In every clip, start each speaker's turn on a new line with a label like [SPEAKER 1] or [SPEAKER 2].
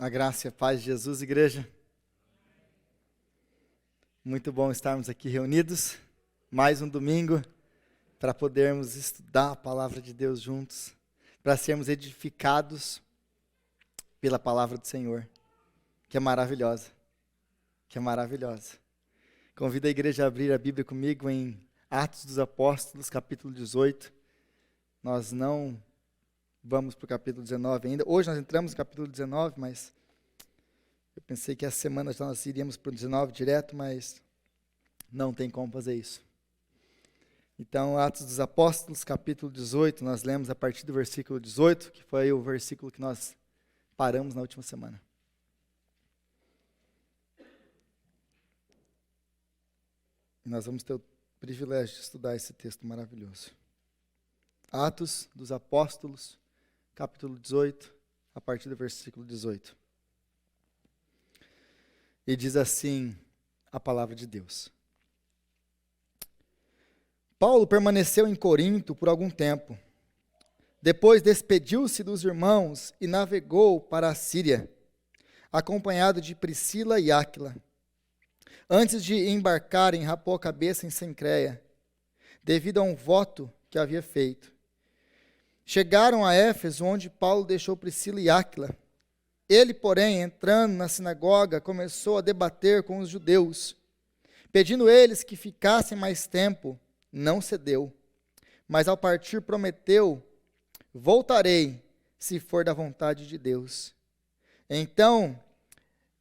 [SPEAKER 1] A graça e a paz de Jesus, igreja. Muito bom estarmos aqui reunidos, mais um domingo, para podermos estudar a palavra de Deus juntos, para sermos edificados pela palavra do Senhor, que é maravilhosa, Convido a igreja a abrir a Bíblia comigo em Atos dos Apóstolos, capítulo 18. Nós não vamos para o capítulo 19 ainda. Hoje nós entramos no capítulo 19, mas eu pensei que essa semana já nós iríamos para o 19 direto, mas não tem como fazer isso. Então, Atos dos Apóstolos, capítulo 18, nós lemos a partir do versículo 18, que foi o versículo que nós paramos na última semana. E nós vamos ter o privilégio de estudar esse texto maravilhoso. Atos dos Apóstolos, capítulo 18, a partir do versículo 18. E diz assim a palavra de Deus. Paulo permaneceu em Corinto por algum tempo. Depois despediu-se dos irmãos e navegou para a Síria, acompanhado de Priscila e Áquila. Antes de embarcarem, rapou a cabeça em Cencreia, devido a um voto que havia feito. Chegaram a Éfeso, onde Paulo deixou Priscila e Áquila. Ele, porém, entrando na sinagoga, começou a debater com os judeus. Pedindo eles que ficassem mais tempo, não cedeu. Mas ao partir prometeu: voltarei, se for da vontade de Deus. Então,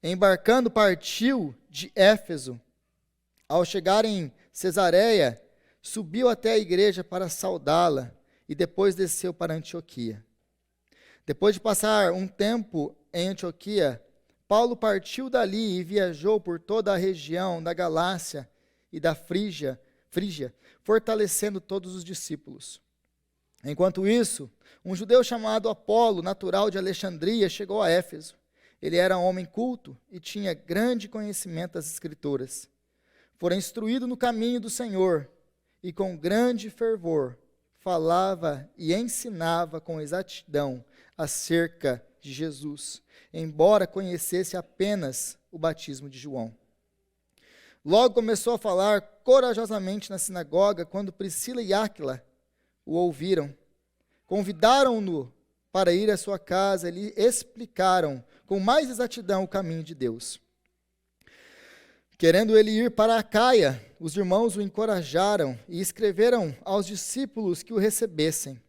[SPEAKER 1] embarcando, partiu de Éfeso. Ao chegar em Cesareia, subiu até a igreja para saudá-la e depois desceu para Antioquia. Depois de passar um tempo em Antioquia, Paulo partiu dali e viajou por toda a região da Galácia e da Frígia, fortalecendo todos os discípulos. Enquanto isso, um judeu chamado Apolo, natural de Alexandria, chegou a Éfeso. Ele era um homem culto e tinha grande conhecimento das Escrituras. Fora instruído no caminho do Senhor e com grande fervor falava e ensinava com exatidão acerca de Jesus, embora conhecesse apenas o batismo de João. Logo começou a falar corajosamente na sinagoga, quando Priscila e Áquila o ouviram. Convidaram-no para ir à sua casa e lhe explicaram com mais exatidão o caminho de Deus. Querendo ele ir para Acaia, os irmãos o encorajaram e escreveram aos discípulos que o recebessem.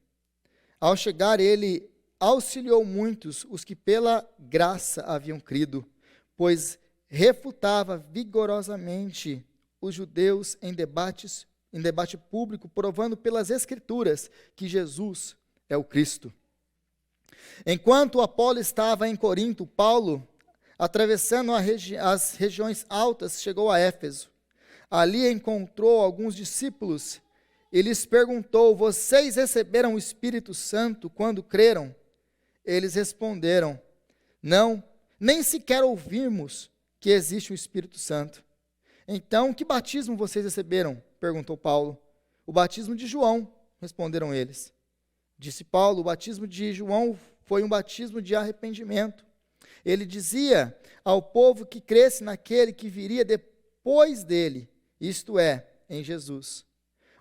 [SPEAKER 1] Ao chegar, ele auxiliou muitos, os que pela graça haviam crido, pois refutava vigorosamente os judeus em debate público, provando pelas Escrituras que Jesus é o Cristo. Enquanto Apolo estava em Corinto, Paulo, atravessando as regiões altas, chegou a Éfeso. Ali encontrou alguns discípulos e lhes perguntou: vocês receberam o Espírito Santo quando creram? Eles responderam: não, nem sequer ouvimos que existe o Espírito Santo. Então, que batismo vocês receberam? Perguntou Paulo. O batismo de João, responderam eles. Disse Paulo: o batismo de João foi um batismo de arrependimento. Ele dizia ao povo que cresce naquele que viria depois dele, isto é, em Jesus.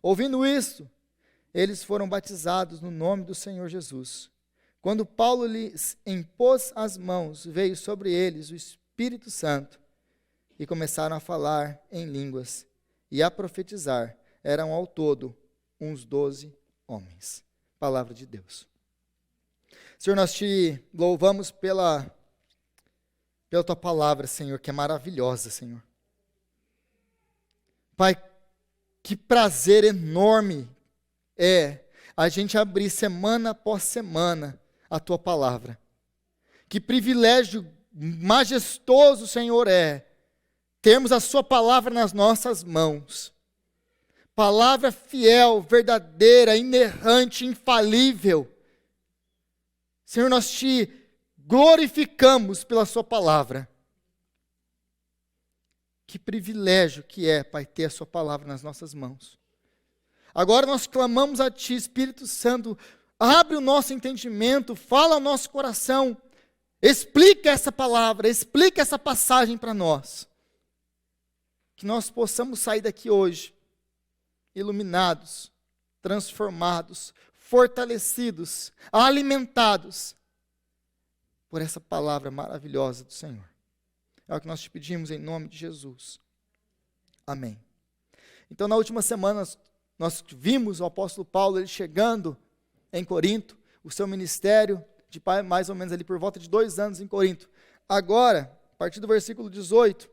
[SPEAKER 1] Ouvindo isso, eles foram batizados no nome do Senhor Jesus. Quando Paulo lhes impôs as mãos, veio sobre eles o Espírito Santo e começaram a falar em línguas e a profetizar. Eram ao todo uns 12 homens. Palavra de Deus. Senhor, nós te louvamos pela tua palavra, Senhor, que é maravilhosa, Senhor. Pai, que prazer enorme é a gente abrir semana após semana a tua palavra. Que privilégio majestoso, Senhor, é termos a sua palavra nas nossas mãos. Palavra fiel, verdadeira, inerrante, infalível. Senhor, nós te glorificamos pela sua palavra. Que privilégio que é, Pai, ter a sua palavra nas nossas mãos. Agora nós clamamos a Ti, Espírito Santo, abre o nosso entendimento, fala ao nosso coração, explica essa palavra, explica essa passagem para nós. Que nós possamos sair daqui hoje, iluminados, transformados, fortalecidos, alimentados por essa palavra maravilhosa do Senhor. É o que nós te pedimos em nome de Jesus. Amém. Então, na última semana, nós vimos o apóstolo Paulo, ele chegando em Corinto, o seu ministério, de mais ou menos ali por volta de 2 anos em Corinto. Agora, a partir do versículo 18,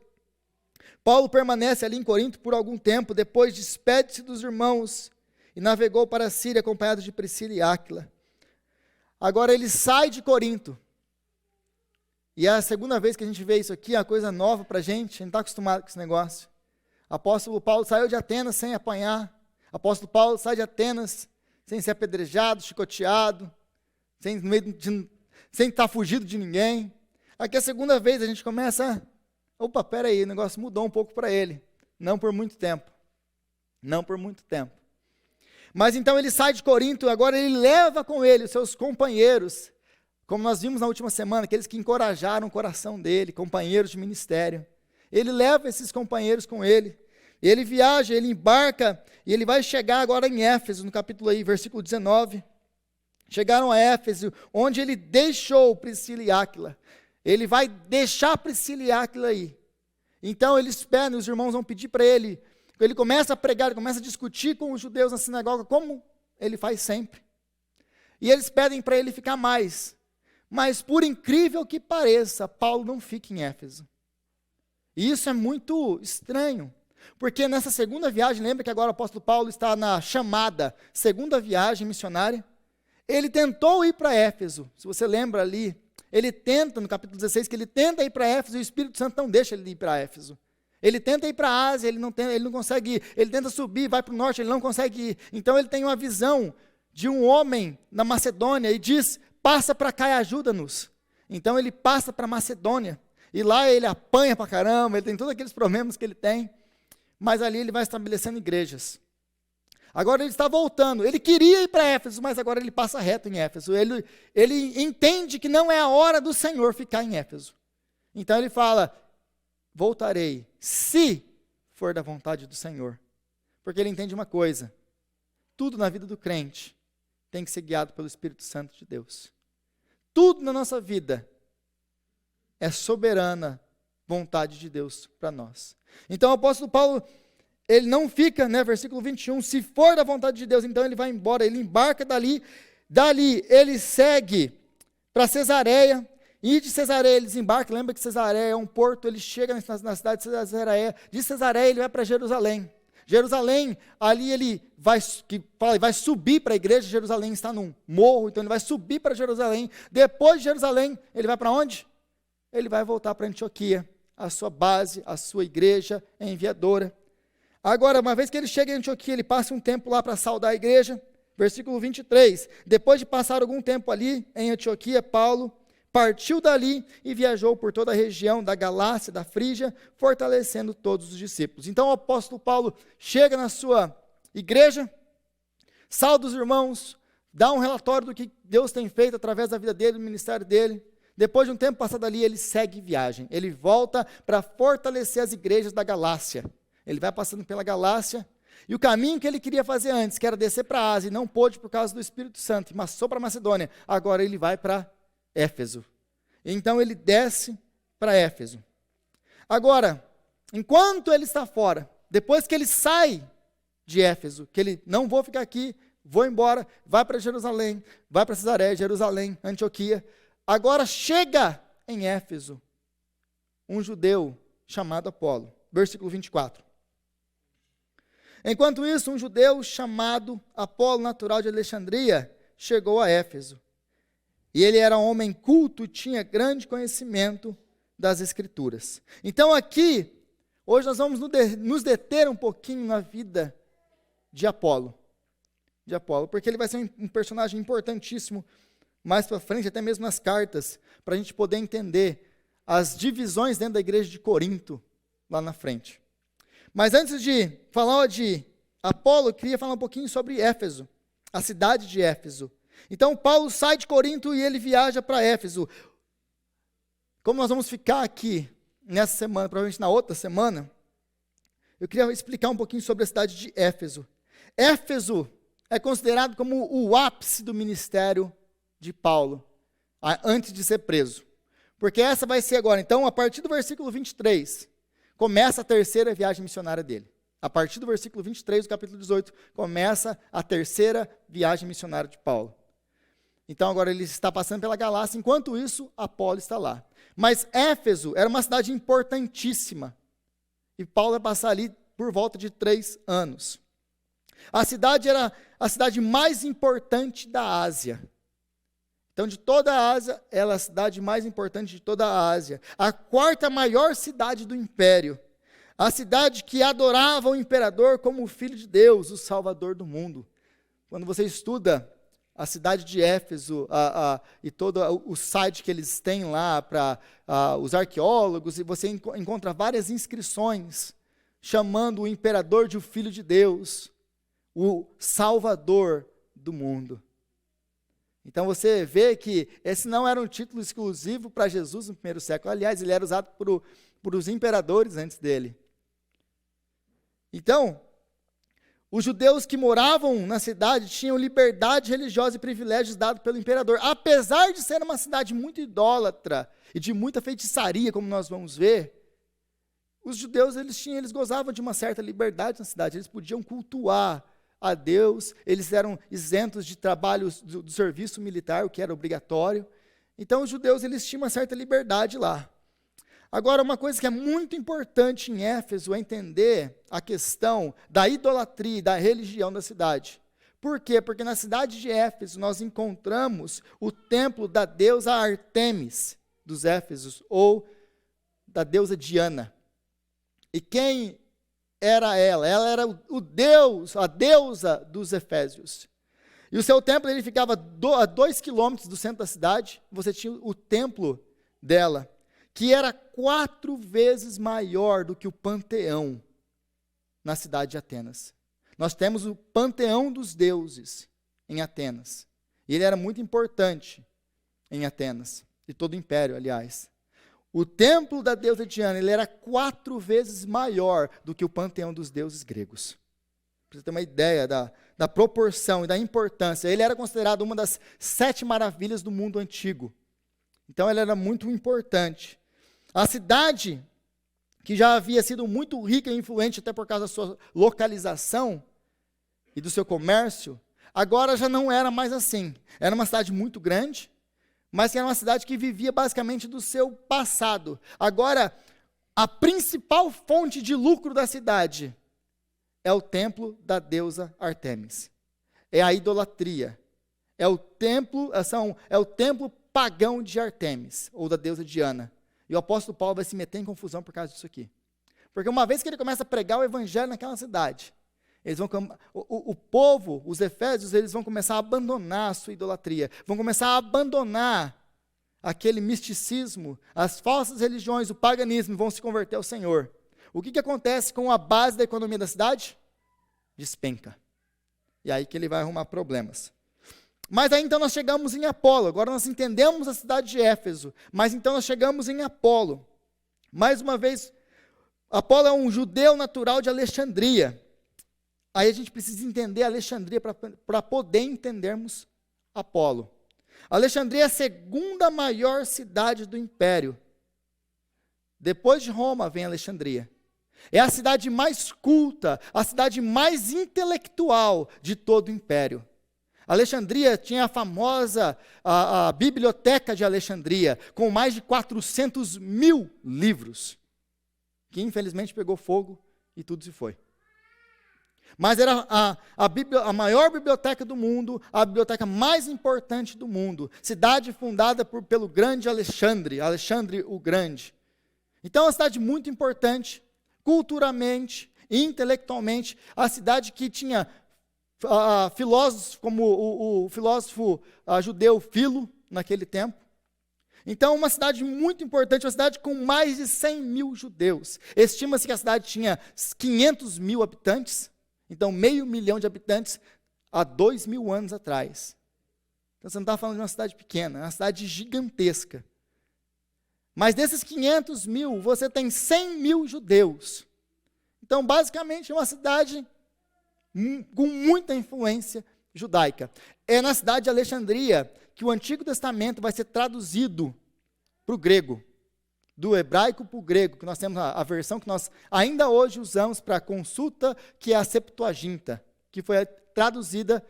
[SPEAKER 1] Paulo permanece ali em Corinto por algum tempo, depois despede-se dos irmãos e navegou para a Síria acompanhado de Priscila e Áquila. Agora ele sai de Corinto. E é a segunda vez que a gente vê isso aqui, é uma coisa nova para a gente não está acostumado com esse negócio. Apóstolo Paulo saiu de Atenas sem apanhar. Apóstolo Paulo sai de Atenas sem ser apedrejado, chicoteado, sem estar fugido de ninguém. Aqui é a segunda vez a gente começa, opa, peraí, o negócio mudou um pouco para ele. Não por muito tempo. Não por muito tempo. Mas então ele sai de Corinto, agora ele leva com ele os seus companheiros, como nós vimos na última semana, aqueles que encorajaram o coração dele, companheiros de ministério. Ele leva esses companheiros com ele, ele viaja, ele embarca, e ele vai chegar agora em Éfeso, no capítulo aí, versículo 19. Chegaram a Éfeso, onde ele deixou Priscila e Áquila. Ele vai deixar Priscila e Áquila aí. Então eles pedem, os irmãos vão pedir para ele, ele começa a pregar, ele começa a discutir com os judeus na sinagoga, como ele faz sempre. E eles pedem para ele ficar mais. Mas por incrível que pareça, Paulo não fica em Éfeso. E isso é muito estranho, porque nessa segunda viagem, lembra que agora o apóstolo Paulo está na chamada segunda viagem missionária? Ele tentou ir para Éfeso, se você lembra ali, ele tenta, no capítulo 16, que ele tenta ir para Éfeso e o Espírito Santo não deixa ele ir para Éfeso. Ele tenta ir para a Ásia, ele não consegue ir, ele tenta subir, vai para o norte, ele não consegue ir. Então ele tem uma visão de um homem na Macedônia e diz, passa para cá e ajuda-nos. Então ele passa para Macedônia, e lá ele apanha para caramba, ele tem todos aqueles problemas que ele tem, mas ali ele vai estabelecendo igrejas. Agora ele está voltando, ele queria ir para Éfeso, mas agora ele passa reto em Éfeso, ele entende que não é a hora do Senhor ficar em Éfeso. Então ele fala, voltarei, se for da vontade do Senhor. Porque ele entende uma coisa, tudo na vida do crente tem que ser guiado pelo Espírito Santo de Deus. Tudo na nossa vida é soberana vontade de Deus para nós. Então o apóstolo Paulo, ele não fica, versículo 21, se for da vontade de Deus, então ele vai embora, ele embarca dali ele segue para Cesareia, e de Cesareia ele desembarca, lembra que Cesareia é um porto, ele chega na cidade de Cesareia, de Cesareia ele vai para Jerusalém. Jerusalém, ali ele vai subir para a igreja, Jerusalém está num morro, então ele vai subir para Jerusalém, depois de Jerusalém, ele vai para onde? Ele vai voltar para Antioquia, a sua base, a sua igreja enviadora. Agora, uma vez que ele chega em Antioquia, ele passa um tempo lá para saudar a igreja, versículo 23, depois de passar algum tempo ali em Antioquia, Paulo partiu dali e viajou por toda a região da Galácia, da Frígia, fortalecendo todos os discípulos. Então o apóstolo Paulo chega na sua igreja, sauda os irmãos, dá um relatório do que Deus tem feito através da vida dele, do ministério dele. Depois de um tempo passado ali, ele segue viagem. Ele volta para fortalecer as igrejas da Galácia. Ele vai passando pela Galácia, e o caminho que ele queria fazer antes, que era descer para a Ásia, e não pôde por causa do Espírito Santo, e passou para a Macedônia, agora ele vai para Éfeso. Então ele desce para Éfeso. Agora, enquanto ele está fora, depois que ele sai de Éfeso, que ele não vou ficar aqui, vou embora, vai para Jerusalém, vai para Cesareia, Jerusalém, Antioquia. Agora chega em Éfeso um judeu chamado Apolo. Versículo 24. Enquanto isso, um judeu chamado Apolo, natural de Alexandria, chegou a Éfeso. E ele era um homem culto e tinha grande conhecimento das Escrituras. Então aqui, hoje nós vamos nos deter um pouquinho na vida de Apolo. Porque ele vai ser um personagem importantíssimo mais para frente, até mesmo nas cartas, para a gente poder entender as divisões dentro da igreja de Corinto, lá na frente. Mas antes de falar de Apolo, eu queria falar um pouquinho sobre Éfeso, a cidade de Éfeso. Então Paulo sai de Corinto e ele viaja para Éfeso. como nós vamos ficar aqui nessa semana, provavelmente na outra semana, eu queria explicar um pouquinho sobre a cidade de Éfeso. Éfeso é considerado como o ápice do ministério de Paulo, antes de ser preso. Porque essa vai ser agora, então, a partir do versículo 23, começa a terceira viagem missionária dele. A partir do versículo 23 do capítulo 18, começa a terceira viagem missionária de Paulo. Então, agora ele está passando pela Galácia, enquanto isso, Apolo está lá. Mas Éfeso era uma cidade importantíssima, e Paulo vai passar ali por volta de 3 anos. A cidade era a cidade mais importante da Ásia. Então, de toda a Ásia, ela é a cidade mais importante de toda a Ásia. A quarta maior cidade do império. A cidade que adorava o imperador como o Filho de Deus, o Salvador do mundo. Quando você estuda a cidade de Éfeso e todo o site que eles têm lá para os arqueólogos, e você encontra várias inscrições chamando o imperador de o Filho de Deus, o Salvador do mundo. Então você vê que esse não era um título exclusivo para Jesus no primeiro século. Aliás, ele era usado por os imperadores antes dele. Então, os judeus que moravam na cidade tinham liberdade religiosa e privilégios dados pelo imperador. Apesar de ser uma cidade muito idólatra e de muita feitiçaria, como nós vamos ver, os judeus eles gozavam de uma certa liberdade na cidade. Eles podiam cultuar a Deus, eles eram isentos de trabalho do serviço militar, o que era obrigatório. Então os judeus eles tinham uma certa liberdade lá. Agora, uma coisa que é muito importante em Éfeso é entender a questão da idolatria e da religião da cidade. Por quê? Porque na cidade de Éfeso nós encontramos o templo da deusa Artemis dos Éfesos, ou da deusa Diana. E quem era ela? Ela era o deus, a deusa dos Efésios. E o seu templo ele ficava a 2 quilômetros do centro da cidade. Você tinha o templo dela, que era 4 vezes maior do que o panteão na cidade de Atenas. Nós temos o panteão dos deuses em Atenas. E ele era muito importante em Atenas, e todo o império, aliás. O templo da deusa Diana, ele era 4 vezes maior do que o panteão dos deuses gregos. Para você ter uma ideia da proporção e da importância. Ele era considerado uma das 7 maravilhas do mundo antigo. Então, ele era muito importante. A cidade, que já havia sido muito rica e influente, até por causa da sua localização e do seu comércio, agora já não era mais assim. Era uma cidade muito grande, mas que era uma cidade que vivia basicamente do seu passado. Agora, a principal fonte de lucro da cidade é o templo da deusa Artemis. É a idolatria. É o templo pagão de Artemis, ou da deusa Diana. E o apóstolo Paulo vai se meter em confusão por causa disso aqui. Porque uma vez que ele começa a pregar o evangelho naquela cidade, o povo, os efésios, eles vão começar a abandonar a sua idolatria, vão começar a abandonar aquele misticismo, as falsas religiões, o paganismo, vão se converter ao Senhor. O que acontece com a base da economia da cidade? Despenca. E aí que ele vai arrumar problemas. Mas aí então nós chegamos em Apolo, agora nós entendemos a cidade de Éfeso, mas então nós chegamos em Apolo. Mais uma vez, Apolo é um judeu natural de Alexandria. Aí a gente precisa entender Alexandria para poder entendermos Apolo. Alexandria é a segunda maior cidade do império. Depois de Roma vem Alexandria. É a cidade mais culta, a cidade mais intelectual de todo o império. Alexandria tinha a famosa a Biblioteca de Alexandria, com mais de 400 mil livros, que infelizmente pegou fogo e tudo se foi. Mas era a maior biblioteca do mundo, a biblioteca mais importante do mundo. Cidade fundada pelo grande Alexandre o Grande. Então, é uma cidade muito importante, culturalmente, intelectualmente. A cidade que tinha filósofos, como o filósofo judeu Filo, naquele tempo. Então, uma cidade muito importante, uma cidade com mais de 100 mil judeus. Estima-se que a cidade tinha 500 mil habitantes. Então, 500 mil de habitantes há 2.000 anos atrás. Então, você não está falando de uma cidade pequena, é uma cidade gigantesca. Mas desses 500 mil, você tem 100 mil judeus. Então, basicamente, é uma cidade com muita influência judaica. É na cidade de Alexandria que o Antigo Testamento vai ser traduzido para o grego. Do hebraico para o grego, que nós temos a versão que nós ainda hoje usamos para consulta, que é a Septuaginta, que foi traduzida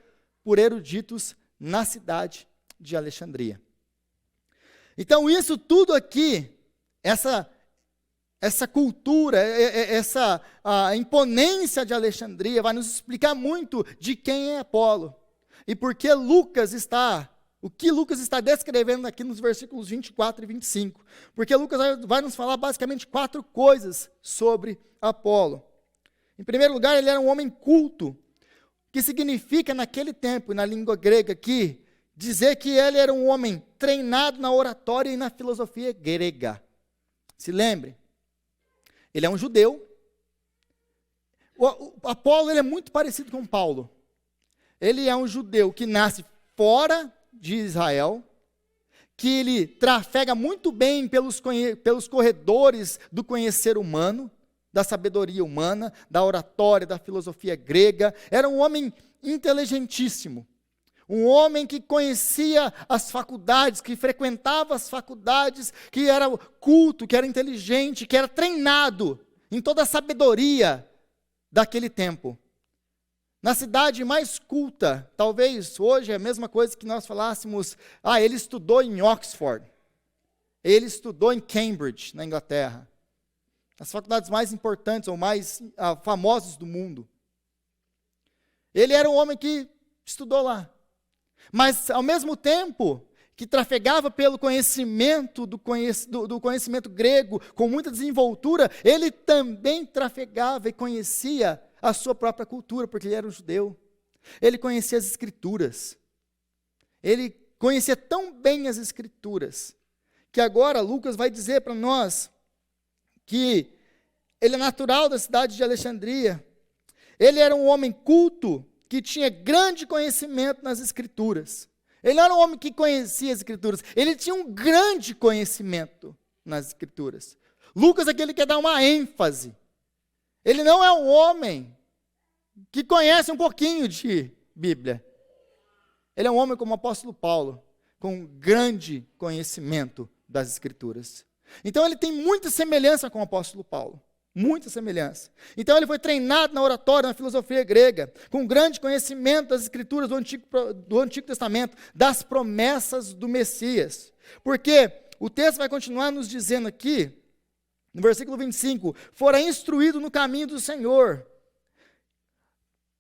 [SPEAKER 1] por eruditos na cidade de Alexandria. Então, isso tudo aqui, essa cultura, a imponência de Alexandria, vai nos explicar muito de quem é Apolo. E por que o que Lucas está descrevendo aqui nos versículos 24 e 25. Porque Lucas vai nos falar basicamente 4 coisas sobre Apolo. Em primeiro lugar, ele era um homem culto, que significa naquele tempo, na língua grega aqui, dizer que ele era um homem treinado na oratória e na filosofia grega. Se lembre, ele é um judeu. O Apolo ele é muito parecido com Paulo. Ele é um judeu que nasce fora de Israel, que ele trafega muito bem pelos corredores do conhecer humano, da sabedoria humana, da oratória, da filosofia grega. Era um homem inteligentíssimo. Um homem que conhecia as faculdades, que frequentava as faculdades, que era culto, que era inteligente, que era treinado em toda a sabedoria daquele tempo. Na cidade mais culta, talvez hoje é a mesma coisa que nós falássemos, ele estudou em Oxford, ele estudou em Cambridge, na Inglaterra. As faculdades mais importantes ou mais famosas do mundo. Ele era um homem que estudou lá. Mas, ao mesmo tempo que trafegava pelo conhecimento do conhecimento grego, com muita desenvoltura, ele também trafegava e conhecia a sua própria cultura, porque ele era um judeu. Ele conhecia as Escrituras. Ele conhecia tão bem as Escrituras, que agora Lucas vai dizer para nós que ele é natural da cidade de Alexandria. Ele era um homem culto, que tinha grande conhecimento nas Escrituras. Ele não era um homem que conhecia as Escrituras, ele tinha um grande conhecimento nas Escrituras. Lucas aqui ele quer dar uma ênfase. Ele não é um homem que conhece um pouquinho de Bíblia. Ele é um homem como o apóstolo Paulo, com grande conhecimento das Escrituras. Então ele tem muita semelhança com o apóstolo Paulo. Muita semelhança. Então ele foi treinado na oratória, na filosofia grega, com grande conhecimento das Escrituras do Antigo Testamento, das promessas do Messias. Porque o texto vai continuar nos dizendo aqui, no versículo 25, fora instruído no caminho do Senhor.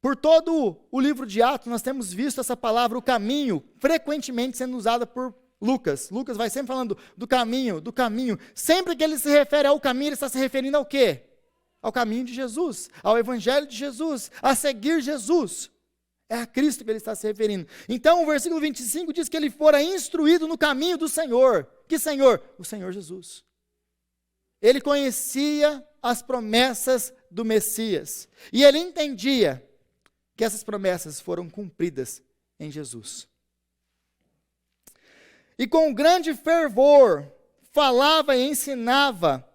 [SPEAKER 1] Por todo o livro de Atos, nós temos visto essa palavra, o caminho, frequentemente sendo usada por Lucas. Lucas vai sempre falando do caminho, do caminho. Sempre que ele se refere ao caminho, ele está se referindo ao quê? Ao caminho de Jesus, ao evangelho de Jesus, a seguir Jesus. É a Cristo que ele está se referindo. Então, o versículo 25 diz que ele fora instruído no caminho do Senhor. Que Senhor? O Senhor Jesus. Ele conhecia as promessas do Messias. E ele entendia que essas promessas foram cumpridas em Jesus. E com grande fervor, falava e ensinava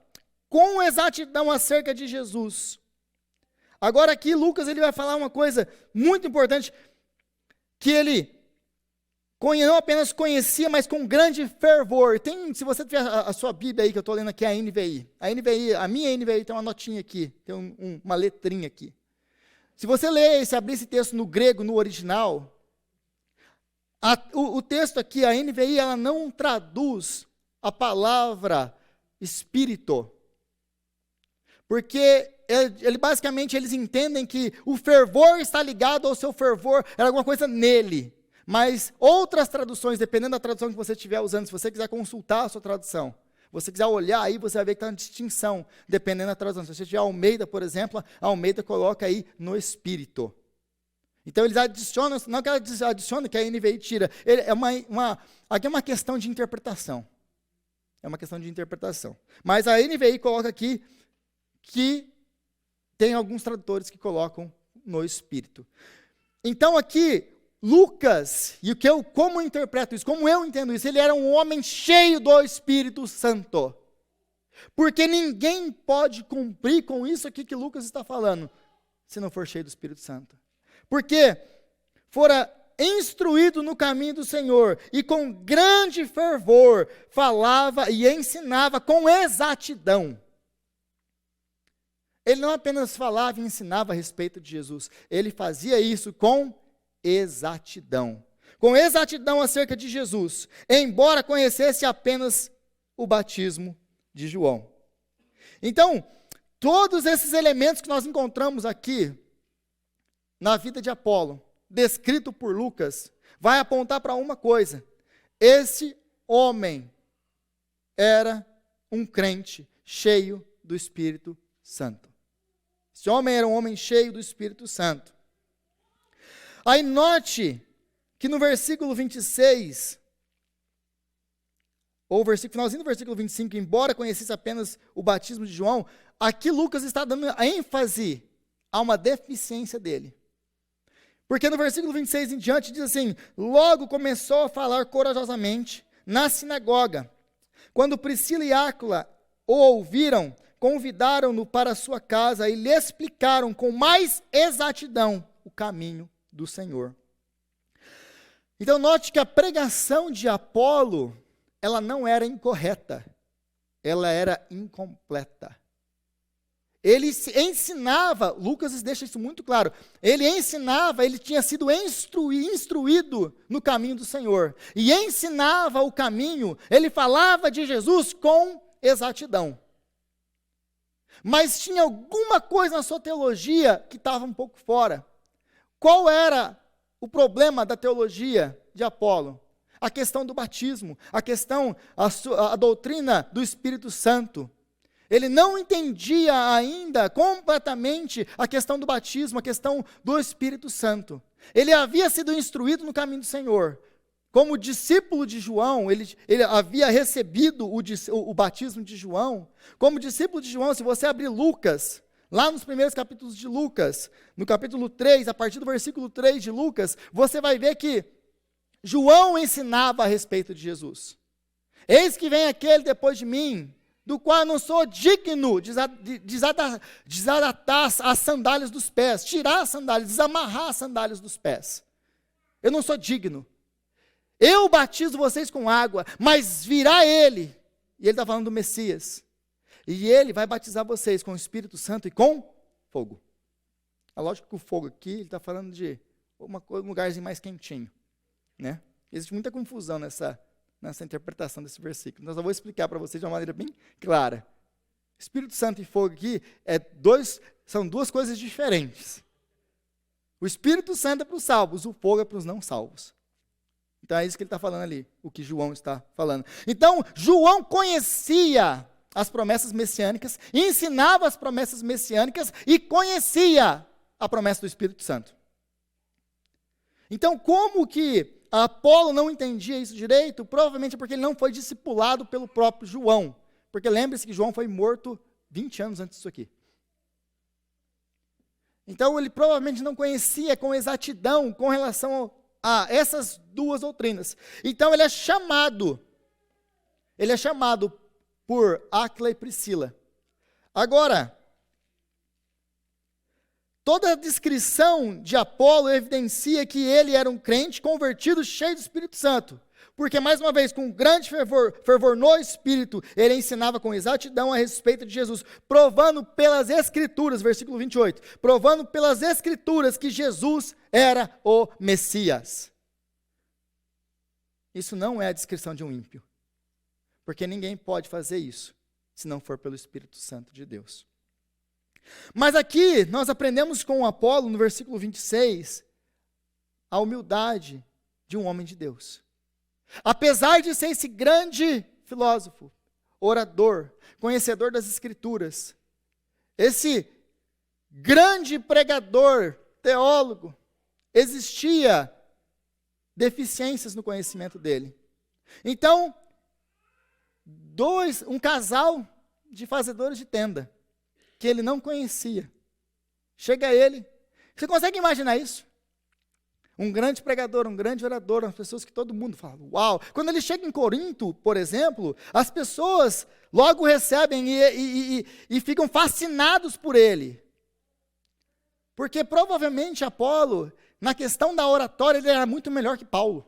[SPEAKER 1] com exatidão acerca de Jesus. Agora aqui Lucas ele vai falar uma coisa muito importante, que ele não apenas conhecia, mas com grande fervor. Se você tiver a sua Bíblia aí, que eu estou lendo aqui, a NVI. A minha NVI tem uma notinha aqui, tem uma letrinha aqui. Se você ler, se abrir esse texto no grego, no original, o texto aqui, a NVI, ela não traduz a palavra espírito, porque basicamente eles entendem que o fervor está ligado ao seu fervor, era alguma coisa nele. Mas outras traduções, dependendo da tradução que você estiver usando, se você quiser consultar a sua tradução, você quiser olhar aí, você vai ver que está uma distinção, dependendo da tradução. Se você tiver Almeida, por exemplo, a Almeida coloca aí no espírito. Então eles adicionam, não que ela adiciona, que a NVI tira. Aqui é uma questão de interpretação. É uma questão de interpretação. Mas a NVI coloca aqui que tem alguns tradutores que colocam no espírito. Então aqui, Lucas, como eu interpreto isso, como eu entendo isso, ele era um homem cheio do Espírito Santo. Porque ninguém pode cumprir com isso aqui que Lucas está falando, se não for cheio do Espírito Santo. Porque fora instruído no caminho do Senhor, e com grande fervor falava e ensinava com exatidão. Ele não apenas falava e ensinava a respeito de Jesus, ele fazia isso com exatidão. Com exatidão acerca de Jesus, embora conhecesse apenas o batismo de João. Então, todos esses elementos que nós encontramos aqui na vida de Apolo, descrito por Lucas, vai apontar para uma coisa: esse homem era um crente cheio do Espírito Santo. Esse homem era um homem cheio do Espírito Santo. Aí note que no versículo 26, ou finalzinho do versículo 25, embora conhecesse apenas o batismo de João, aqui Lucas está dando ênfase a uma deficiência dele. Porque no versículo 26 em diante diz assim: logo começou a falar corajosamente na sinagoga. Quando Priscila e Áquila o ouviram, convidaram-no para a sua casa e lhe explicaram com mais exatidão o caminho do Senhor. Então note que a pregação de Apolo, ela não era incorreta, ela era incompleta. Ele ensinava, Lucas deixa isso muito claro, ele ensinava, ele tinha sido instruído no caminho do Senhor, e ensinava o caminho, ele falava de Jesus com exatidão. Mas tinha alguma coisa na sua teologia que estava um pouco fora. Qual era o problema da teologia de Apolo? A questão do batismo, a doutrina do Espírito Santo. Ele não entendia ainda completamente a questão do batismo, a questão do Espírito Santo. Ele havia sido instruído no caminho do Senhor. Como discípulo de João, ele havia recebido o batismo de João. Como discípulo de João, se você abrir Lucas, lá nos primeiros capítulos de Lucas, no capítulo 3, a partir do versículo 3 de Lucas, você vai ver que João ensinava a respeito de Jesus. Eis que vem aquele depois de mim, do qual eu não sou digno de desatar as sandálias dos pés, tirar as sandálias, desamarrar as sandálias dos pés. Eu não sou digno. Eu batizo vocês com água, mas virá ele, e ele está falando do Messias, e ele vai batizar vocês com o Espírito Santo e com fogo. É lógico que o fogo aqui, ele está falando de um lugarzinho mais quentinho, né? Existe muita confusão nessa interpretação desse versículo, então eu vou explicar para vocês de uma maneira bem clara. Espírito Santo e fogo aqui são duas coisas diferentes. O Espírito Santo é para os salvos, o fogo é para os não salvos. Então é isso que ele está falando ali, o que João está falando. Então, João conhecia as promessas messiânicas, ensinava as promessas messiânicas e conhecia a promessa do Espírito Santo. Então, como que Apolo não entendia isso direito? Provavelmente porque ele não foi discipulado pelo próprio João. Porque lembre-se que João foi morto 20 anos antes disso aqui. Então, ele provavelmente não conhecia com exatidão com relação a essas duas doutrinas. Então, ele é chamado por Áquila e Priscila. Agora, toda a descrição de Apolo evidencia que ele era um crente convertido, cheio do Espírito Santo. Porque, mais uma vez, com grande fervor no Espírito, ele ensinava com exatidão a respeito de Jesus, provando pelas Escrituras, versículo 28, provando pelas Escrituras que Jesus era o Messias. Isso não é a descrição de um ímpio, porque ninguém pode fazer isso, se não for pelo Espírito Santo de Deus. Mas aqui, nós aprendemos com Apolo, no versículo 26, a humildade de um homem de Deus. Apesar de ser esse grande filósofo, orador, conhecedor das Escrituras, esse grande pregador, teólogo, existia deficiências no conhecimento dele. Então, um casal de fazedores de tenda, que ele não conhecia, chega a ele. Você consegue imaginar isso? um grande pregador, um grande orador, as pessoas que todo mundo fala, uau. Quando ele chega em Corinto, por exemplo, as pessoas logo recebem e ficam fascinados por ele. Porque provavelmente Apolo, na questão da oratória, ele era muito melhor que Paulo.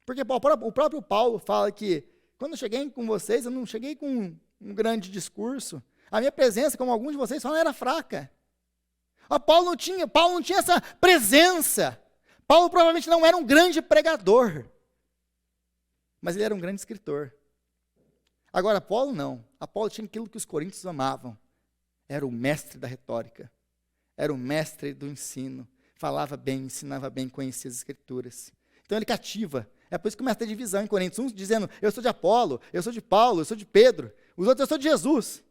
[SPEAKER 1] Porque o próprio Paulo fala que, quando eu cheguei com vocês, eu não cheguei com um grande discurso. A minha presença, como alguns de vocês falam, era fraca. Paulo não tinha essa presença. Paulo provavelmente não era um grande pregador. Mas ele era um grande escritor. Agora, Apolo não. Apolo tinha aquilo que os coríntios amavam. Era o mestre da retórica. Era o mestre do ensino. Falava bem, ensinava bem, conhecia as escrituras. Então ele cativa. É por isso que começa a ter divisão em Coríntios. Uns dizendo, eu sou de Apolo, eu sou de Paulo, eu sou de Pedro. Os outros, eu sou de Jesus.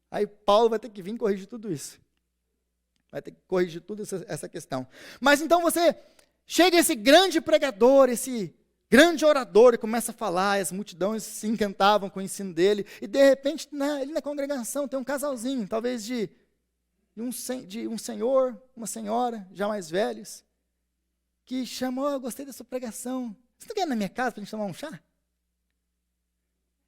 [SPEAKER 1] Aí Paulo vai ter que vir e corrigir tudo isso. Vai ter que corrigir toda essa questão. Mas então chega esse grande pregador, esse grande orador, e começa a falar, e as multidões se encantavam com o ensino dele, e de repente, ali na congregação, tem um casalzinho, talvez de um senhor, uma senhora, já mais velhos, que chamou, eu gostei dessa pregação, você não quer ir na minha casa para a gente tomar um chá?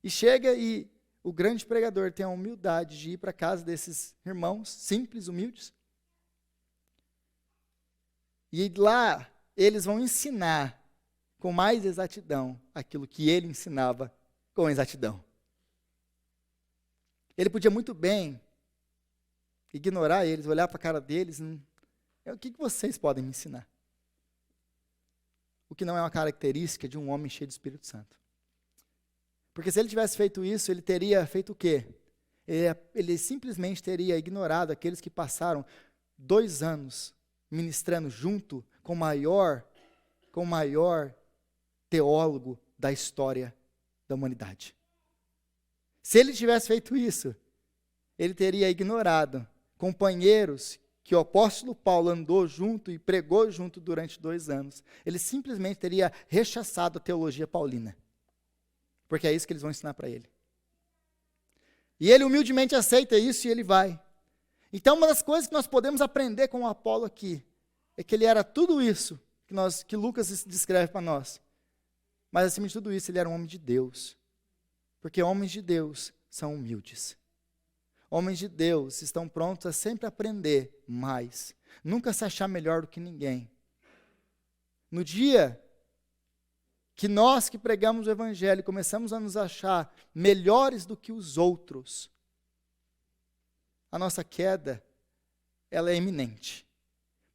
[SPEAKER 1] E chega e o grande pregador tem a humildade de ir para a casa desses irmãos, simples, humildes, e lá eles vão ensinar com mais exatidão aquilo que ele ensinava com exatidão. Ele podia muito bem ignorar eles, olhar para a cara deles, o que vocês podem me ensinar? O que não é uma característica de um homem cheio do Espírito Santo. Porque se ele tivesse feito isso, ele teria feito o quê? Ele simplesmente teria ignorado aqueles que passaram 2 anos ministrando junto com o maior teólogo da história da humanidade. Se ele tivesse feito isso, ele teria ignorado companheiros que o apóstolo Paulo andou junto e pregou junto durante 2 anos. Ele simplesmente teria rechaçado a teologia paulina. Porque é isso que eles vão ensinar para ele. E ele humildemente aceita isso e ele vai. Então, uma das coisas que nós podemos aprender com o Apolo aqui, é que ele era tudo isso que Lucas descreve para nós. Mas, acima de tudo isso, ele era um homem de Deus. Porque homens de Deus são humildes. Homens de Deus estão prontos a sempre aprender mais. Nunca se achar melhor do que ninguém. No dia que nós que pregamos o Evangelho começamos a nos achar melhores do que os outros, a nossa queda, ela é iminente.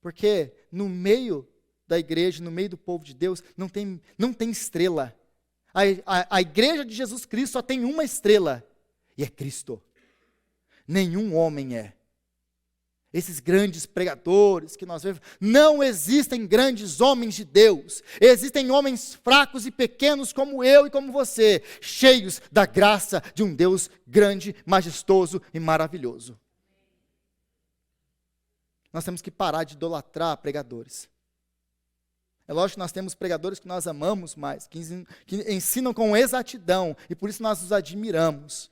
[SPEAKER 1] Porque no meio da igreja, no meio do povo de Deus, não tem estrela. A igreja de Jesus Cristo só tem uma estrela, e é Cristo. Nenhum homem é. Esses grandes pregadores que nós vemos, não existem grandes homens de Deus. Existem homens fracos e pequenos como eu e como você, cheios da graça de um Deus grande, majestoso e maravilhoso. Nós temos que parar de idolatrar pregadores. É lógico que nós temos pregadores que nós amamos mais, que ensinam com exatidão, e por isso nós os admiramos.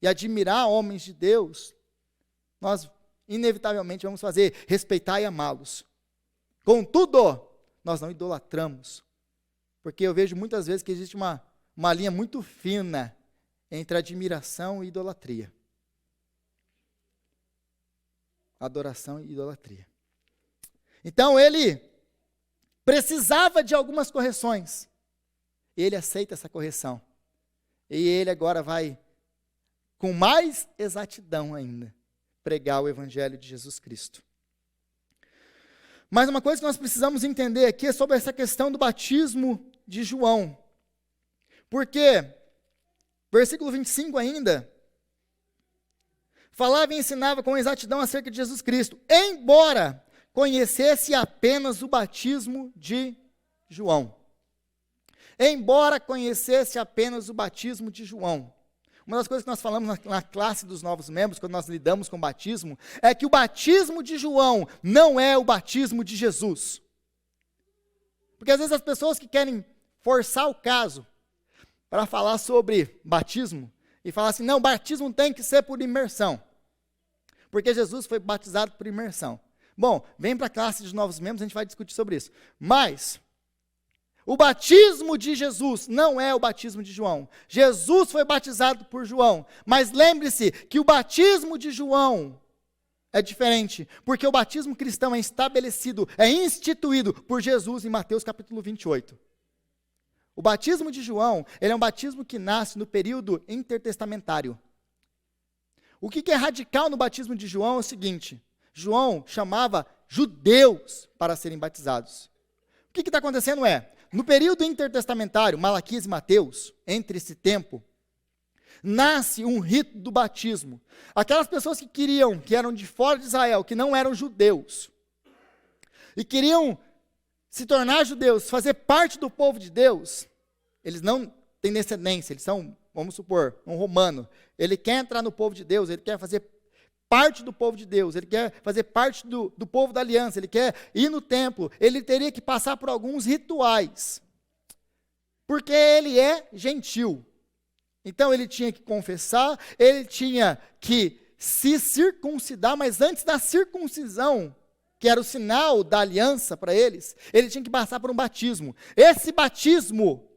[SPEAKER 1] E admirar homens de Deus, nós inevitavelmente vamos fazer, respeitar e amá-los. Contudo, nós não idolatramos, porque eu vejo muitas vezes que existe uma linha muito fina entre admiração e idolatria. Adoração e idolatria. Então ele precisava de algumas correções. Ele aceita essa correção. E ele agora vai, com mais exatidão ainda, pregar o Evangelho de Jesus Cristo. Mas uma coisa que nós precisamos entender aqui é sobre essa questão do batismo de João. Porque, versículo 25 ainda, falava e ensinava com exatidão acerca de Jesus Cristo, embora conhecesse apenas o batismo de João. Embora conhecesse apenas o batismo de João. Uma das coisas que nós falamos na classe dos novos membros, quando nós lidamos com batismo, é que o batismo de João não é o batismo de Jesus. Porque às vezes as pessoas que querem forçar o caso para falar sobre batismo, e falar assim, não, batismo tem que ser por imersão. Porque Jesus foi batizado por imersão. Bom, vem para a classe de novos membros, a gente vai discutir sobre isso. Mas o batismo de Jesus não é o batismo de João. Jesus foi batizado por João, mas lembre-se que o batismo de João é diferente, porque o batismo cristão é estabelecido, é instituído por Jesus em Mateus capítulo 28. O batismo de João, ele é um batismo que nasce no período intertestamentário. O que é radical no batismo de João é o seguinte: João chamava judeus para serem batizados. O que está acontecendo é, no período intertestamentário, Malaquias e Mateus, entre esse tempo, nasce um rito do batismo. Aquelas pessoas que eram de fora de Israel, que não eram judeus, e queriam se tornar judeus, fazer parte do povo de Deus, eles não têm descendência, eles são, vamos supor, um romano. Ele quer entrar no povo de Deus, ele quer fazer parte do povo de Deus, ele quer fazer parte do povo da aliança, ele quer ir no templo, ele teria que passar por alguns rituais, porque ele é gentil. Então ele tinha que confessar, ele tinha que se circuncidar, mas antes da circuncisão, que era o sinal da aliança para eles, ele tinha que passar por um batismo. Esse batismo,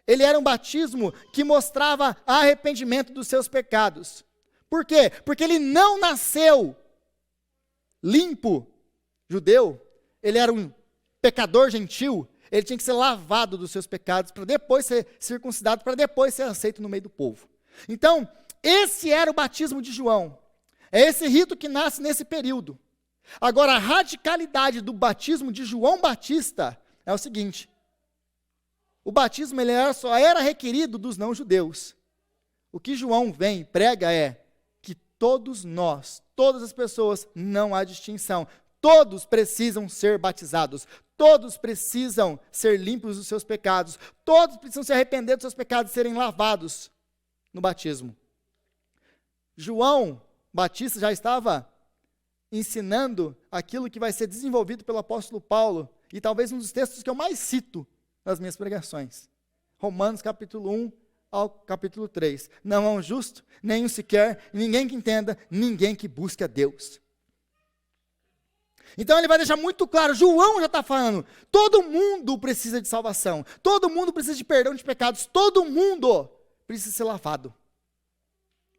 [SPEAKER 1] ele era um batismo que mostrava arrependimento dos seus pecados. Por quê? Porque ele não nasceu limpo, judeu, ele era um pecador gentil, ele tinha que ser lavado dos seus pecados, para depois ser circuncidado, para depois ser aceito no meio do povo. Então, esse era o batismo de João. É esse rito que nasce nesse período. Agora, a radicalidade do batismo de João Batista é o seguinte: o batismo só era requerido dos não-judeus. O que João vem e prega é que todos nós, todas as pessoas, não há distinção. Todos precisam ser batizados. Todos precisam ser limpos dos seus pecados. Todos precisam se arrepender dos seus pecados e serem lavados no batismo. João Batista já estava ensinando aquilo que vai ser desenvolvido pelo apóstolo Paulo, e talvez um dos textos que eu mais cito nas minhas pregações. Romanos capítulo 1 ao capítulo 3. Não há um justo, nenhum sequer, ninguém que entenda, ninguém que busque a Deus. Então ele vai deixar muito claro, João já está falando, todo mundo precisa de salvação, todo mundo precisa de perdão de pecados, todo mundo precisa ser lavado.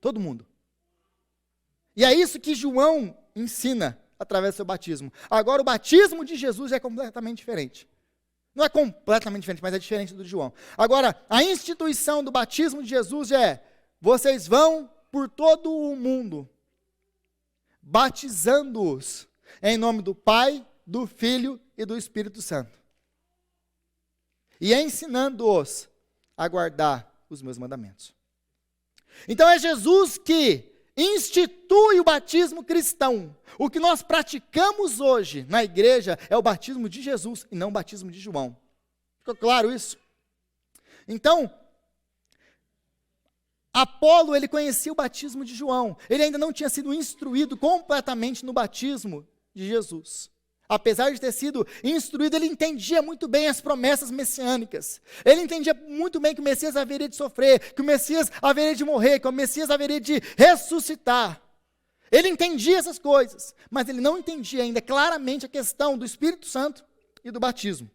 [SPEAKER 1] Todo mundo. E é isso que João ensina através do seu batismo. Agora o batismo de Jesus é completamente diferente. Não é completamente diferente, mas é diferente do de João. Agora, a instituição do batismo de Jesus é, vocês vão por todo o mundo, batizando-os em nome do Pai, do Filho e do Espírito Santo. E ensinando-os a guardar os meus mandamentos. Então é Jesus que institui o batismo cristão. O que nós praticamos hoje na igreja é o batismo de Jesus e não o batismo de João. Ficou claro isso? Então, Apolo, ele conhecia o batismo de João. Ele ainda não tinha sido instruído completamente no batismo de Jesus. Apesar de ter sido instruído, ele entendia muito bem as promessas messiânicas. Ele entendia muito bem que o Messias haveria de sofrer, que o Messias haveria de morrer, que o Messias haveria de ressuscitar. Ele entendia essas coisas, mas ele não entendia ainda claramente a questão do Espírito Santo e do batismo.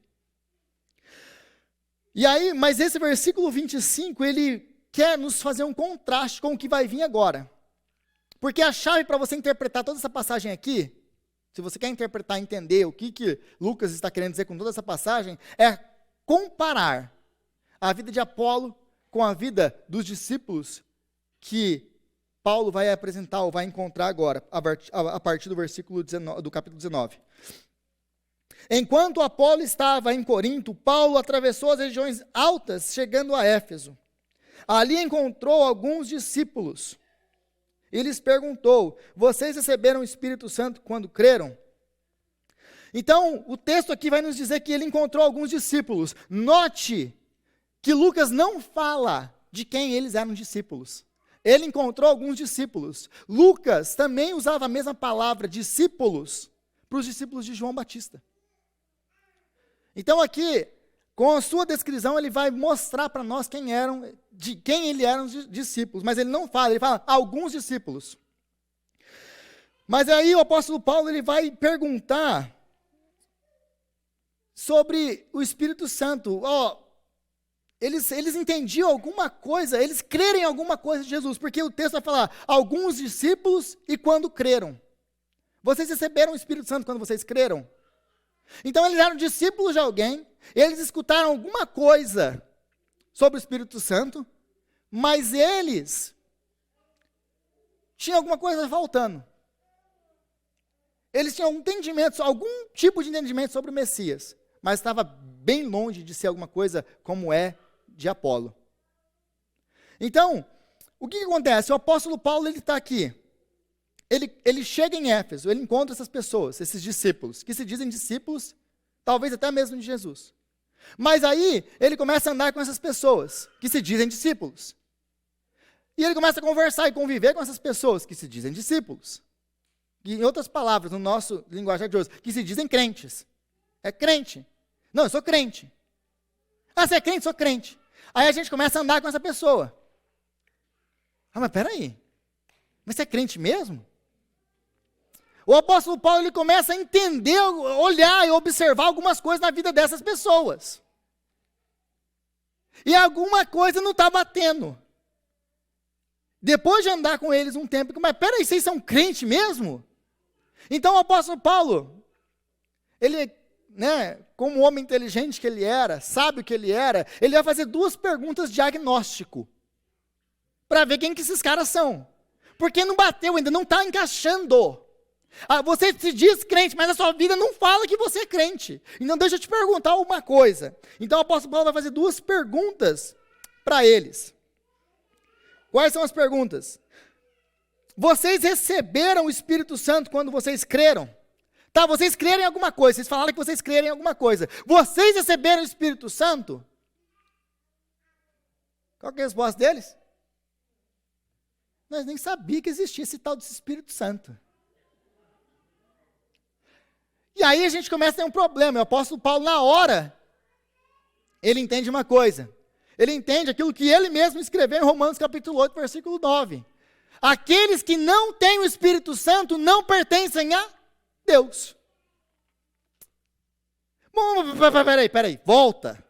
[SPEAKER 1] E aí, mas esse versículo 25, ele quer nos fazer um contraste com o que vai vir agora. Porque a chave para você interpretar toda essa passagem aqui, se você quer interpretar e entender o que Lucas está querendo dizer com toda essa passagem, é comparar a vida de Apolo com a vida dos discípulos que Paulo vai apresentar ou vai encontrar agora, a partir do versículo 19, do capítulo 19. Enquanto Apolo estava em Corinto, Paulo atravessou as regiões altas, chegando a Éfeso. Ali encontrou alguns discípulos. E lhes perguntou, vocês receberam o Espírito Santo quando creram? Então, o texto aqui vai nos dizer que ele encontrou alguns discípulos. Note que Lucas não fala de quem eles eram discípulos. Ele encontrou alguns discípulos. Lucas também usava a mesma palavra, discípulos, para os discípulos de João Batista. Então aqui, com a sua descrição, ele vai mostrar para nós de quem eles eram os discípulos. Mas ele não fala, ele fala alguns discípulos. Mas aí o apóstolo Paulo ele vai perguntar sobre o Espírito Santo. Eles entendiam alguma coisa, eles creram em alguma coisa de Jesus, porque o texto vai falar, alguns discípulos e quando creram. Vocês receberam o Espírito Santo quando vocês creram? Então eles eram discípulos de alguém, eles escutaram alguma coisa sobre o Espírito Santo, mas eles tinham alguma coisa faltando. Eles tinham um entendimento, algum tipo de entendimento sobre o Messias, mas estava bem longe de ser alguma coisa como é de Apolo. Então, o que acontece? O apóstolo Paulo ele está aqui. Ele chega em Éfeso, ele encontra essas pessoas, esses discípulos, que se dizem discípulos, talvez até mesmo de Jesus. Mas aí, ele começa a andar com essas pessoas, que se dizem discípulos. E ele começa a conversar e conviver com essas pessoas, que se dizem discípulos. E, em outras palavras, no nosso linguajar de hoje, que se dizem crentes. É crente. Não, eu sou crente. Ah, você é crente? Sou crente. Aí a gente começa a andar com essa pessoa. Ah, mas peraí. Mas você é crente mesmo? O apóstolo Paulo ele começa a entender, olhar e observar algumas coisas na vida dessas pessoas. E alguma coisa não está batendo. Depois de andar com eles um tempo, mas peraí, vocês são crente mesmo? Então o apóstolo Paulo, ele, como homem inteligente que ele era, sábio que ele era, ele vai fazer duas perguntas de diagnóstico, para ver quem que esses caras são. Porque não bateu ainda, não está encaixando. Você se diz crente, mas a sua vida não fala que você é crente. Então deixa eu te perguntar uma coisa. Então o apóstolo Paulo vai fazer duas perguntas para eles. Quais são as perguntas? Vocês receberam o Espírito Santo quando vocês creram? Tá, vocês creram em alguma coisa, vocês falaram que vocês creram em alguma coisa. Vocês receberam o Espírito Santo? Qual que é a resposta deles? Nós nem sabíamos que existia esse tal desse Espírito Santo. E aí a gente começa a ter um problema. O apóstolo Paulo, na hora, ele entende uma coisa. Ele entende aquilo que ele mesmo escreveu em Romanos capítulo 8, versículo 9. Aqueles que não têm o Espírito Santo não pertencem a Deus. Bom, peraí, volta.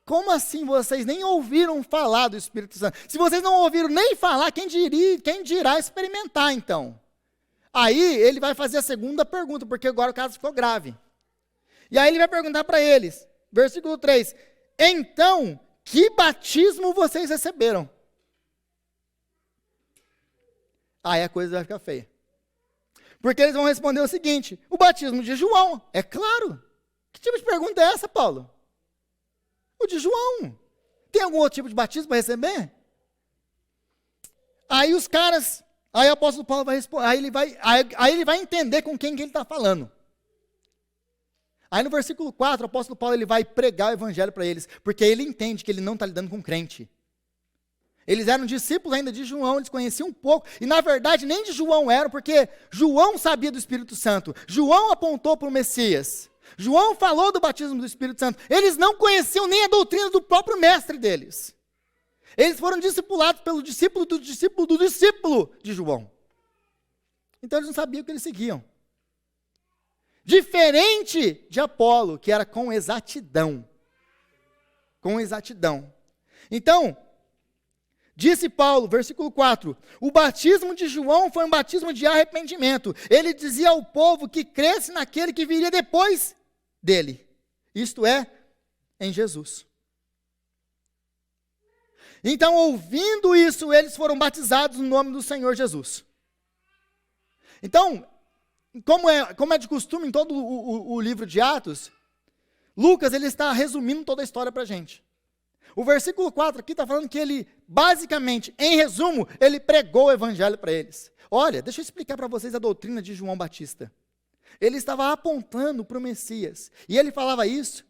[SPEAKER 1] Como assim vocês nem ouviram falar do Espírito Santo? Se vocês não ouviram nem falar, quem dirá experimentar então? Aí ele vai fazer a segunda pergunta, porque agora o caso ficou grave. E aí ele vai perguntar para eles, versículo 3, então, que batismo vocês receberam? Aí a coisa vai ficar feia. Porque eles vão responder o seguinte, o batismo de João, é claro. Que tipo de pergunta é essa, Paulo? O de João. Tem algum outro tipo de batismo para receber? Aí os caras... Aí o apóstolo Paulo vai responder, aí ele vai entender com quem que ele está falando. Aí no versículo 4, o apóstolo Paulo ele vai pregar o evangelho para eles, porque ele entende que ele não está lidando com crente. Eles eram discípulos ainda de João, eles conheciam um pouco, e na verdade nem de João eram, porque João sabia do Espírito Santo, João apontou para o Messias, João falou do batismo do Espírito Santo, eles não conheciam nem a doutrina do próprio mestre deles. Eles foram discipulados pelo discípulo do discípulo do discípulo de João. Então eles não sabiam o que eles seguiam. Diferente de Apolo, que era com exatidão. Com exatidão. Então, disse Paulo, versículo 4, o batismo de João foi um batismo de arrependimento. Ele dizia ao povo que cresce naquele que viria depois dele. Isto é, em Jesus. Então, ouvindo isso, eles foram batizados no nome do Senhor Jesus. Então, como é de costume em todo o livro de Atos, Lucas ele está resumindo toda a história para a gente. O versículo 4 aqui está falando que ele, basicamente, em resumo, ele pregou o evangelho para eles. Olha, deixa eu explicar para vocês a doutrina de João Batista. Ele estava apontando para o Messias. E ele falava isso.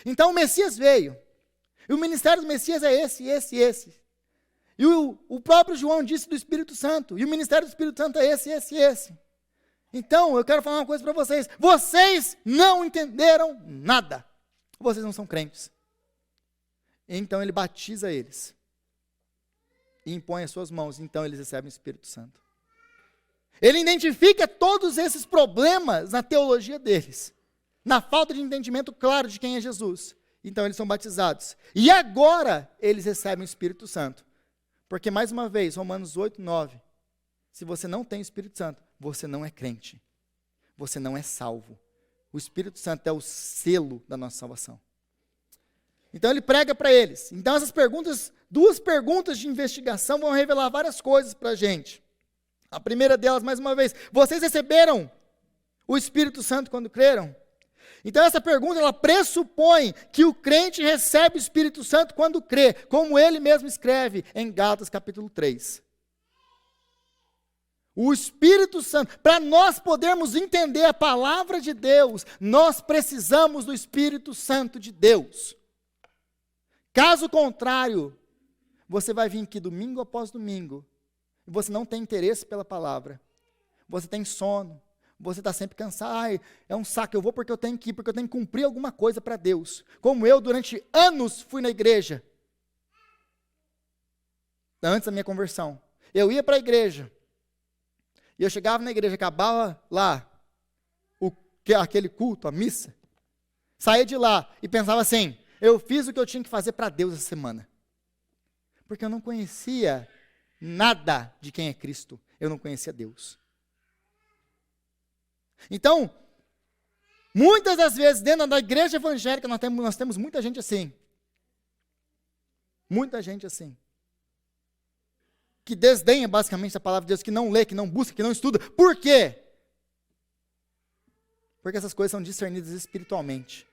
[SPEAKER 1] Então o Messias veio. E o ministério do Messias é esse. E o próprio João disse do Espírito Santo. E o ministério do Espírito Santo é esse. Então, eu quero falar uma coisa para vocês. Vocês não entenderam nada. Vocês não são crentes. Então, ele batiza eles. E impõe as suas mãos. Então, eles recebem o Espírito Santo. Ele identifica todos esses problemas na teologia deles, na falta de entendimento claro de quem é Jesus. Então eles são batizados. E agora eles recebem o Espírito Santo. Porque, mais uma vez, Romanos 8, 9. Se você não tem o Espírito Santo, você não é crente. Você não é salvo. O Espírito Santo é o selo da nossa salvação. Então ele prega para eles. Então essas perguntas, 2 perguntas de investigação vão revelar várias coisas para a gente. A primeira delas, mais uma vez, vocês receberam o Espírito Santo quando creram? Então essa pergunta, ela pressupõe que o crente recebe o Espírito Santo quando crê, como ele mesmo escreve em Gálatas capítulo 3. O Espírito Santo, para nós podermos entender a palavra de Deus, nós precisamos do Espírito Santo de Deus. Caso contrário, você vai vir aqui domingo após domingo, e você não tem interesse pela palavra, você tem sono, você está sempre cansado, ai, é um saco, eu vou porque eu tenho que ir, porque eu tenho que cumprir alguma coisa para Deus. Como eu, durante anos, fui na igreja, antes da minha conversão. Eu ia para a igreja, e eu chegava na igreja, acabava lá, aquele culto, a missa, saía de lá e pensava assim, eu fiz o que eu tinha que fazer para Deus essa semana. Porque eu não conhecia nada de quem é Cristo, eu não conhecia Deus. Então, muitas das vezes, dentro da igreja evangélica, nós temos muita gente assim. Muita gente assim. Que desdenha basicamente a palavra de Deus, que não lê, que não busca, que não estuda. Por quê? Porque essas coisas são discernidas espiritualmente.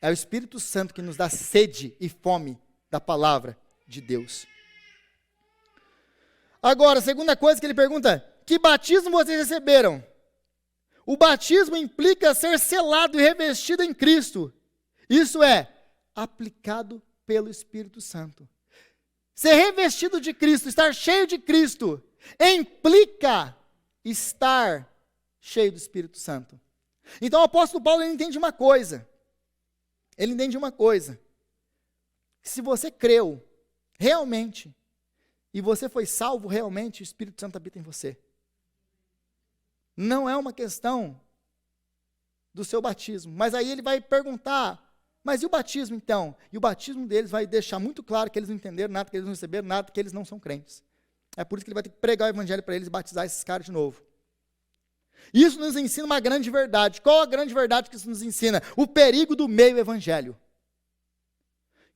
[SPEAKER 1] É o Espírito Santo que nos dá sede e fome da palavra de Deus. Agora, a segunda coisa que ele pergunta, que batismo vocês receberam? O batismo implica ser selado e revestido em Cristo. Isso é, aplicado pelo Espírito Santo. Ser revestido de Cristo, estar cheio de Cristo, implica estar cheio do Espírito Santo. Então o apóstolo Paulo ele entende uma coisa. Ele entende uma coisa. Se você creu realmente, e você foi salvo realmente, o Espírito Santo habita em você. Não é uma questão do seu batismo. Mas aí ele vai perguntar, mas e o batismo então? E o batismo deles vai deixar muito claro que eles não entenderam nada, que eles não receberam nada, que eles não são crentes. É por isso que ele vai ter que pregar o evangelho para eles e batizar esses caras de novo. Isso nos ensina uma grande verdade. Qual a grande verdade que isso nos ensina? O perigo do meio evangelho.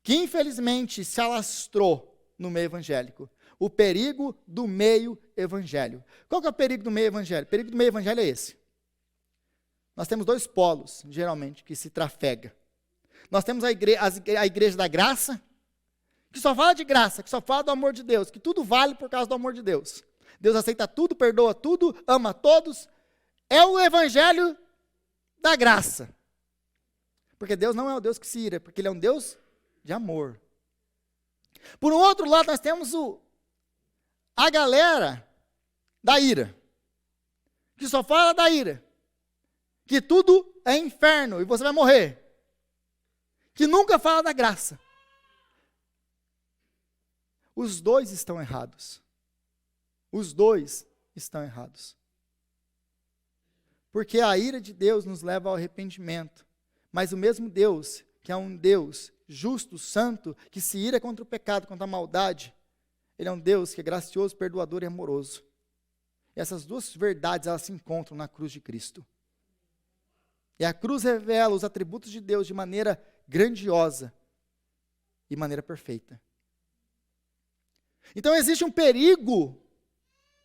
[SPEAKER 1] Que infelizmente se alastrou no meio evangélico. O perigo do meio evangelho. Qual que é o perigo do meio evangelho? O perigo do meio evangelho é esse. Nós temos 2 polos, geralmente, que se trafega. Nós temos a igreja da graça, que só fala de graça, que só fala do amor de Deus, que tudo vale por causa do amor de Deus. Deus aceita tudo, perdoa tudo, ama todos. É o evangelho da graça. Porque Deus não é o Deus que se ira, porque Ele é um Deus de amor. Por um outro lado, nós temos a galera da ira, que só fala da ira, que tudo é inferno e você vai morrer, que nunca fala da graça. Os 2 estão errados. Os 2 estão errados. Porque a ira de Deus nos leva ao arrependimento, mas o mesmo Deus, que é um Deus justo, santo, que se ira contra o pecado, contra a maldade, Ele é um Deus que é gracioso, perdoador e amoroso. E essas 2 verdades, elas se encontram na cruz de Cristo. E a cruz revela os atributos de Deus de maneira grandiosa e maneira perfeita. Então existe um perigo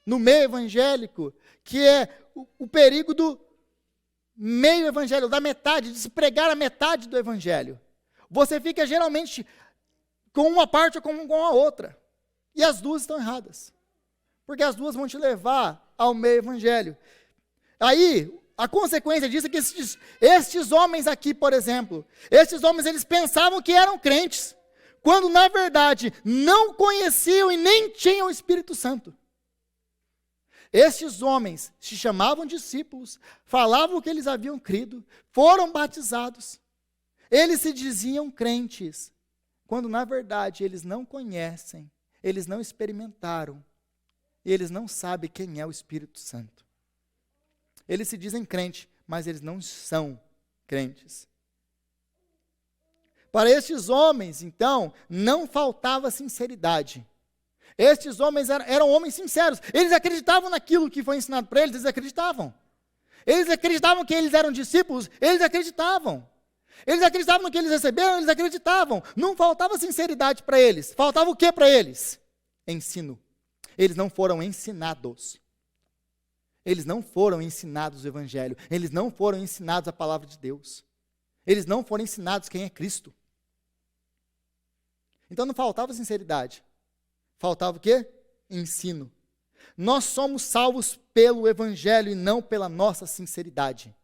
[SPEAKER 1] no meio evangélico, que é o perigo do meio evangelho, da metade, de se pregar a metade do evangelho. Você fica geralmente com uma parte ou com a outra. E as 2 estão erradas. Porque as 2 vão te levar ao meio evangelho. Aí, a consequência disso é que estes homens aqui, por exemplo, estes homens, eles pensavam que eram crentes, quando na verdade não conheciam e nem tinham o Espírito Santo. Estes homens se chamavam discípulos, falavam que eles haviam crido, foram batizados. Eles se diziam crentes, quando na verdade eles não conhecem, eles não experimentaram e eles não sabem quem é o Espírito Santo. Eles se dizem crentes, mas eles não são crentes. Para estes homens, então, não faltava sinceridade. Estes homens eram homens sinceros. Eles acreditavam naquilo que foi ensinado para eles, eles acreditavam. Eles acreditavam que eles eram discípulos, eles acreditavam. Eles acreditavam no que eles receberam, eles acreditavam. Não faltava sinceridade para eles. Faltava o que para eles? Ensino. Eles não foram ensinados. Eles não foram ensinados o Evangelho. Eles não foram ensinados a palavra de Deus. Eles não foram ensinados quem é Cristo. Então não faltava sinceridade. Faltava o quê? Ensino. Nós somos salvos pelo Evangelho e não pela nossa sinceridade.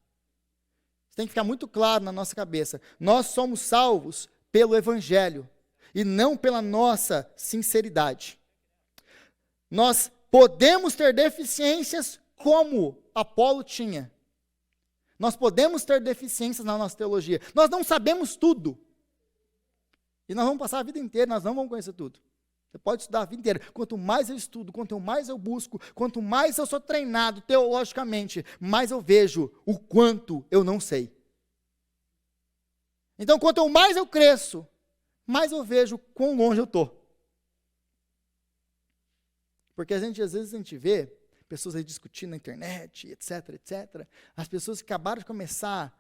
[SPEAKER 1] Isso tem que ficar muito claro na nossa cabeça. Nós somos salvos pelo Evangelho e não pela nossa sinceridade. Nós podemos ter deficiências como Apolo tinha. Nós podemos ter deficiências na nossa teologia. Nós não sabemos tudo. E nós vamos passar a vida inteira, nós não vamos conhecer tudo. Você pode estudar a vida inteira. Quanto mais eu estudo, quanto mais eu busco, quanto mais eu sou treinado teologicamente, mais eu vejo o quanto eu não sei. Então, quanto mais eu cresço, mais eu vejo quão longe eu estou. Porque às vezes a gente vê pessoas aí discutindo na internet, etc, etc. As pessoas que acabaram de começar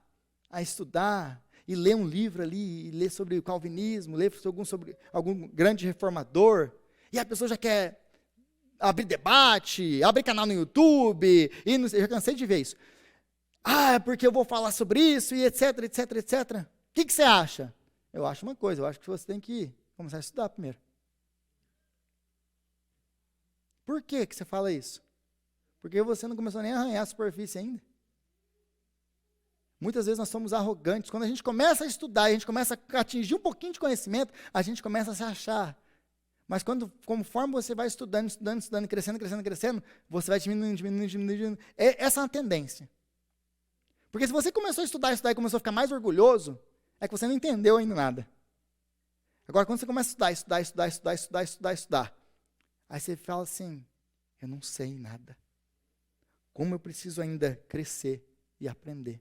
[SPEAKER 1] a estudar e ler um livro ali, e ler sobre o calvinismo, ler sobre algum grande reformador, e a pessoa já quer abrir debate, abrir canal no YouTube, e eu já cansei de ver isso. É porque eu vou falar sobre isso, e etc, etc, etc. O que você acha? Eu acho uma coisa, eu acho que você tem que começar a estudar primeiro. Por que você fala isso? Porque você não começou nem a arranhar a superfície ainda. Muitas vezes nós somos arrogantes. Quando a gente começa a estudar, a gente começa a atingir um pouquinho de conhecimento, a gente começa a se achar. Mas conforme você vai estudando, crescendo, você vai diminuindo. Essa é uma tendência. Porque se você começou a estudar e começou a ficar mais orgulhoso, é que você não entendeu ainda nada. Agora, quando você começa a estudar, aí você fala assim, eu não sei nada. Como eu preciso ainda crescer e aprender.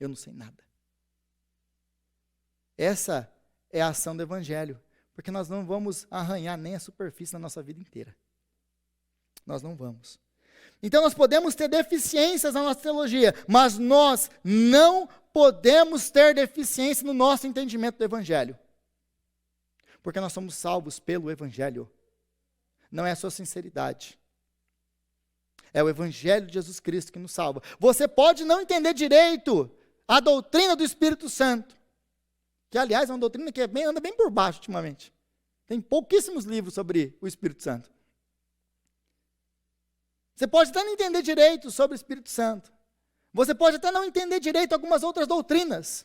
[SPEAKER 1] Eu não sei nada. Essa é a ação do Evangelho, porque nós não vamos arranhar nem a superfície na nossa vida inteira. Nós não vamos. Então nós podemos ter deficiências na nossa teologia, mas nós não podemos ter deficiência no nosso entendimento do Evangelho. Porque nós somos salvos pelo Evangelho. Não é a sua sinceridade. É o Evangelho de Jesus Cristo que nos salva. Você pode não entender direito a doutrina do Espírito Santo, que aliás é uma doutrina que anda bem por baixo ultimamente. Tem pouquíssimos livros sobre o Espírito Santo. Você pode até não entender direito sobre o Espírito Santo. Você pode até não entender direito algumas outras doutrinas.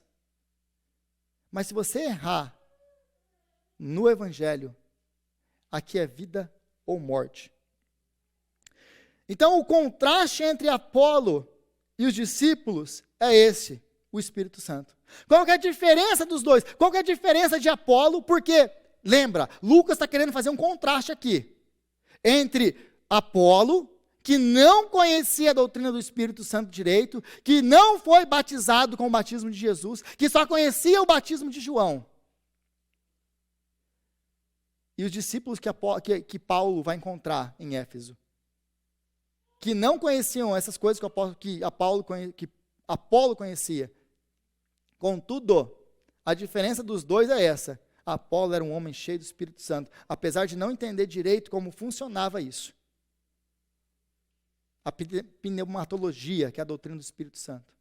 [SPEAKER 1] Mas se você errar no Evangelho, aqui é vida ou morte. Então o contraste entre Apolo e os discípulos é esse, o Espírito Santo. Qual que é a diferença dos dois? Qual que é a diferença de Apolo? Porque, lembra, Lucas está querendo fazer um contraste aqui, entre Apolo, que não conhecia a doutrina do Espírito Santo direito, que não foi batizado com o batismo de Jesus, que só conhecia o batismo de João. E os discípulos que Paulo vai encontrar em Éfeso, que não conheciam essas coisas que Apolo conhecia. Contudo, a diferença dos dois é essa. Apolo era um homem cheio do Espírito Santo, apesar de não entender direito como funcionava isso. A pneumatologia, que é a doutrina do Espírito Santo.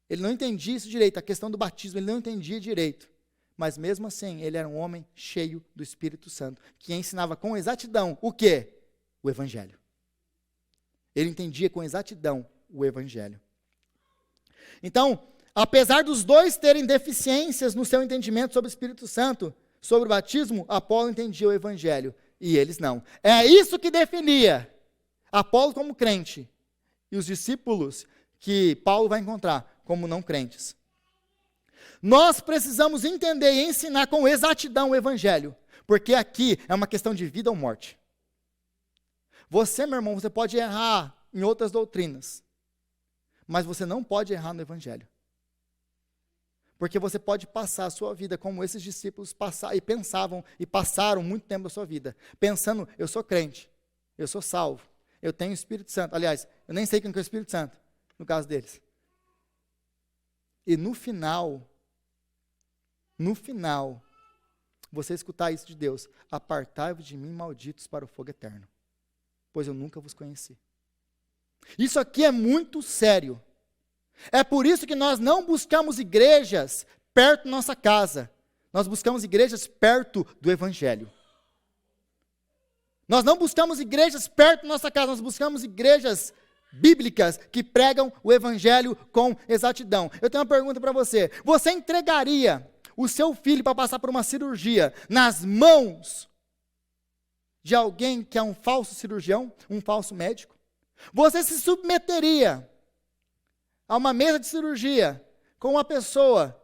[SPEAKER 1] Ele não entendia isso direito, a questão do batismo, ele não entendia direito. Mas mesmo assim, ele era um homem cheio do Espírito Santo, que ensinava com exatidão o quê? O Evangelho. Ele entendia com exatidão o Evangelho. Então, apesar dos dois terem deficiências no seu entendimento sobre o Espírito Santo, sobre o batismo, Apolo entendia o Evangelho e eles não. É isso que definia Apolo como crente e os discípulos que Paulo vai encontrar como não crentes. Nós precisamos entender e ensinar com exatidão o Evangelho, porque aqui é uma questão de vida ou morte. Você, meu irmão, você pode errar em outras doutrinas, mas você não pode errar no evangelho. Porque você pode passar a sua vida como esses discípulos passaram e pensavam e passaram muito tempo da sua vida, pensando, eu sou crente, eu sou salvo, eu tenho o Espírito Santo. Aliás, eu nem sei quem que é o Espírito Santo, no caso deles. E no final, você escutar isso de Deus, apartai-vos de mim, malditos, para o fogo eterno, pois eu nunca vos conheci. Isso aqui é muito sério. É por isso que nós não buscamos igrejas perto da nossa casa. Nós buscamos igrejas perto do evangelho. Nós não buscamos igrejas perto da nossa casa, nós buscamos igrejas bíblicas que pregam o evangelho com exatidão. Eu tenho uma pergunta para você. Você entregaria o seu filho para passar por uma cirurgia nas mãos de alguém que é um falso cirurgião, um falso médico? Você se submeteria a uma mesa de cirurgia com uma pessoa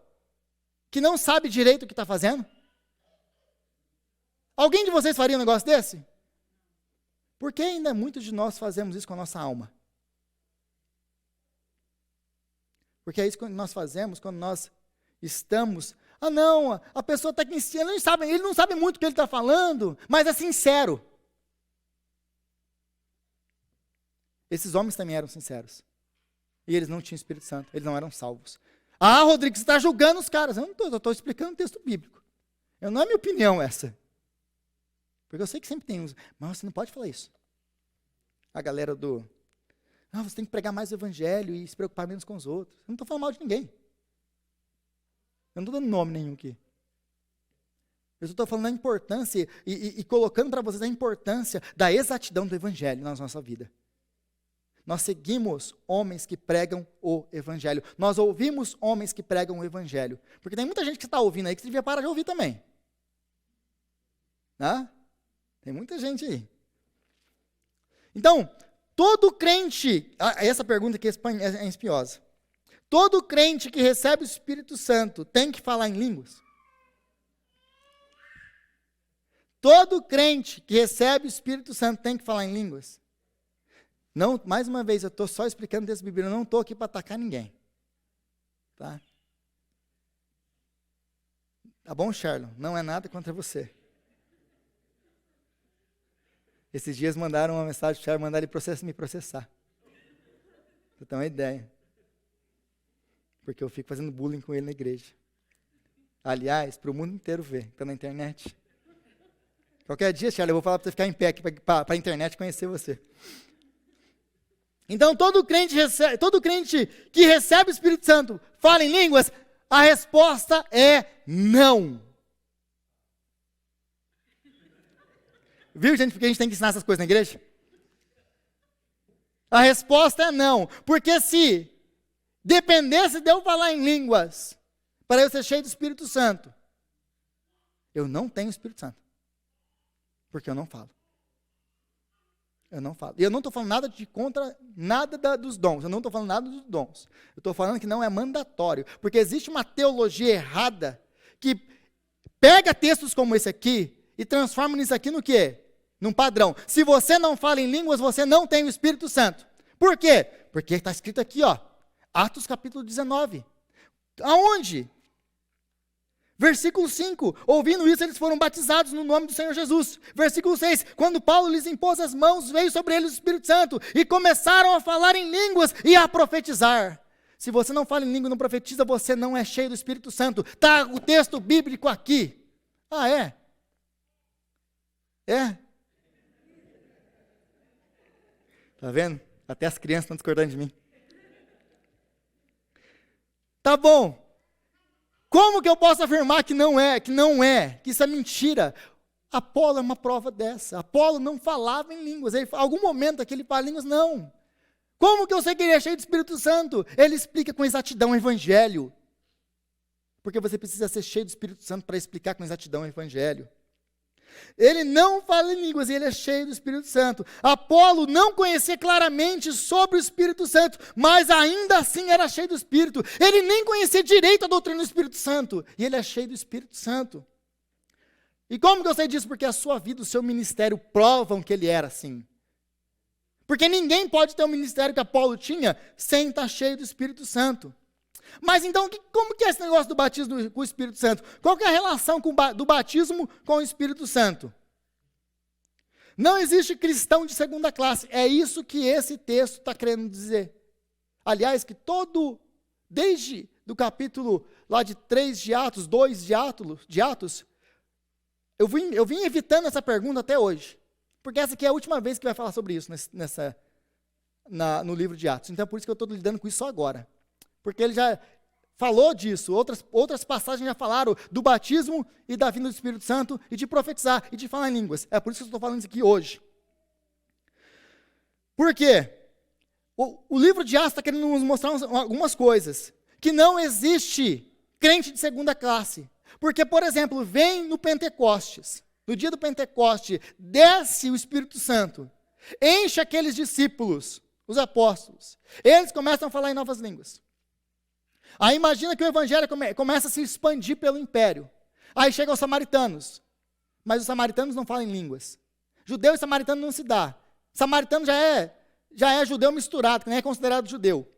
[SPEAKER 1] que não sabe direito o que está fazendo? Alguém de vocês faria um negócio desse? Porque ainda muitos de nós fazemos isso com a nossa alma. Porque é isso que nós fazemos quando nós estamos... Ah não, a pessoa está aqui ensinando, ele não sabe muito o que ele está falando, mas é sincero. Esses homens também eram sinceros. E eles não tinham Espírito Santo, eles não eram salvos. Ah, Rodrigo, você está julgando os caras. Eu não estou explicando o texto bíblico. Não é minha opinião essa. Porque eu sei que sempre tem uns, mas você não pode falar isso. A galera você tem que pregar mais o evangelho e se preocupar menos com os outros. Eu não estou falando mal de ninguém. Eu não estou dando nome nenhum aqui. Eu estou falando da importância e colocando para vocês a importância da exatidão do evangelho na nossa vida. Nós seguimos homens que pregam o evangelho. Nós ouvimos homens que pregam o evangelho. Porque tem muita gente que está ouvindo aí que você devia parar de ouvir também. Né? Tem muita gente aí. Então, todo crente... Essa pergunta aqui é espinhosa. Todo crente que recebe o Espírito Santo tem que falar em línguas? Todo crente que recebe o Espírito Santo tem que falar em línguas? Não, mais uma vez, eu estou só explicando desse Bíblia, eu não estou aqui para atacar ninguém. Tá bom, Charlon? Não é nada contra você. Esses dias mandaram uma mensagem para o Charlon, mandaram ele me processar. Você tem uma ideia. Porque eu fico fazendo bullying com ele na igreja. Aliás, para o mundo inteiro ver, está na internet. Qualquer dia, Charlon, eu vou falar para você ficar em pé aqui para a internet conhecer você. Então, todo crente que recebe o Espírito Santo fala em línguas, a resposta é não. Viu, gente, porque a gente tem que ensinar essas coisas na igreja? A resposta é não. Porque se dependesse de eu falar em línguas, para eu ser cheio do Espírito Santo, eu não tenho Espírito Santo. Porque eu não falo. Eu não falo. E eu não estou falando nada dos dons. Eu não estou falando nada dos dons. Eu estou falando que não é mandatório. Porque existe uma teologia errada que pega textos como esse aqui e transforma isso aqui no quê? Num padrão. Se você não fala em línguas, você não tem o Espírito Santo. Por quê? Porque está escrito aqui, Atos capítulo 19. Aonde? Versículo 5, ouvindo isso, eles foram batizados no nome do Senhor Jesus. Versículo 6, quando Paulo lhes impôs as mãos, veio sobre eles o Espírito Santo, e começaram a falar em línguas e a profetizar. Se você não fala em língua e não profetiza, você não é cheio do Espírito Santo. Está o texto bíblico aqui. Ah, é? É? Está vendo? Até as crianças estão discordando de mim. Tá bom. Como que eu posso afirmar que não é, que isso é mentira? Apolo é uma prova dessa. Apolo não falava em línguas. Em algum momento aqui ele fala em línguas, não. Como que eu sei que ele é cheio do Espírito Santo? Ele explica com exatidão o Evangelho. Porque você precisa ser cheio do Espírito Santo para explicar com exatidão o Evangelho. Ele não fala em línguas e ele é cheio do Espírito Santo. Apolo não conhecia claramente sobre o Espírito Santo, mas ainda assim era cheio do Espírito. Ele nem conhecia direito a doutrina do Espírito Santo, e ele é cheio do Espírito Santo. E como que eu sei disso? Porque a sua vida, o seu ministério provam que ele era assim. Porque ninguém pode ter o ministério que Apolo tinha sem estar cheio do Espírito Santo. Mas então, como que é esse negócio do batismo com o Espírito Santo? Qual que é a relação do batismo com o Espírito Santo? Não existe cristão de segunda classe. É isso que esse texto está querendo dizer. Aliás, que desde do capítulo lá de 3 de Atos, 2 de Atos, eu vim evitando essa pergunta até hoje. Porque essa aqui é a última vez que vai falar sobre isso no livro de Atos. Então é por isso que eu estou lidando com isso só agora. Porque ele já falou disso, outras passagens já falaram do batismo e da vinda do Espírito Santo, e de profetizar, e de falar em línguas. É por isso que eu estou falando isso aqui hoje. Por quê? O livro de Atos está querendo nos mostrar algumas coisas. Que não existe crente de segunda classe. Porque, por exemplo, vem no Pentecostes, no dia do Pentecoste, desce o Espírito Santo, enche aqueles discípulos, os apóstolos. Eles começam a falar em novas línguas. Aí imagina que o evangelho começa a se expandir pelo império. Aí chegam os samaritanos. Mas os samaritanos não falam em línguas. Judeu e samaritano não se dá. Samaritano já é judeu misturado, que nem é considerado judeu.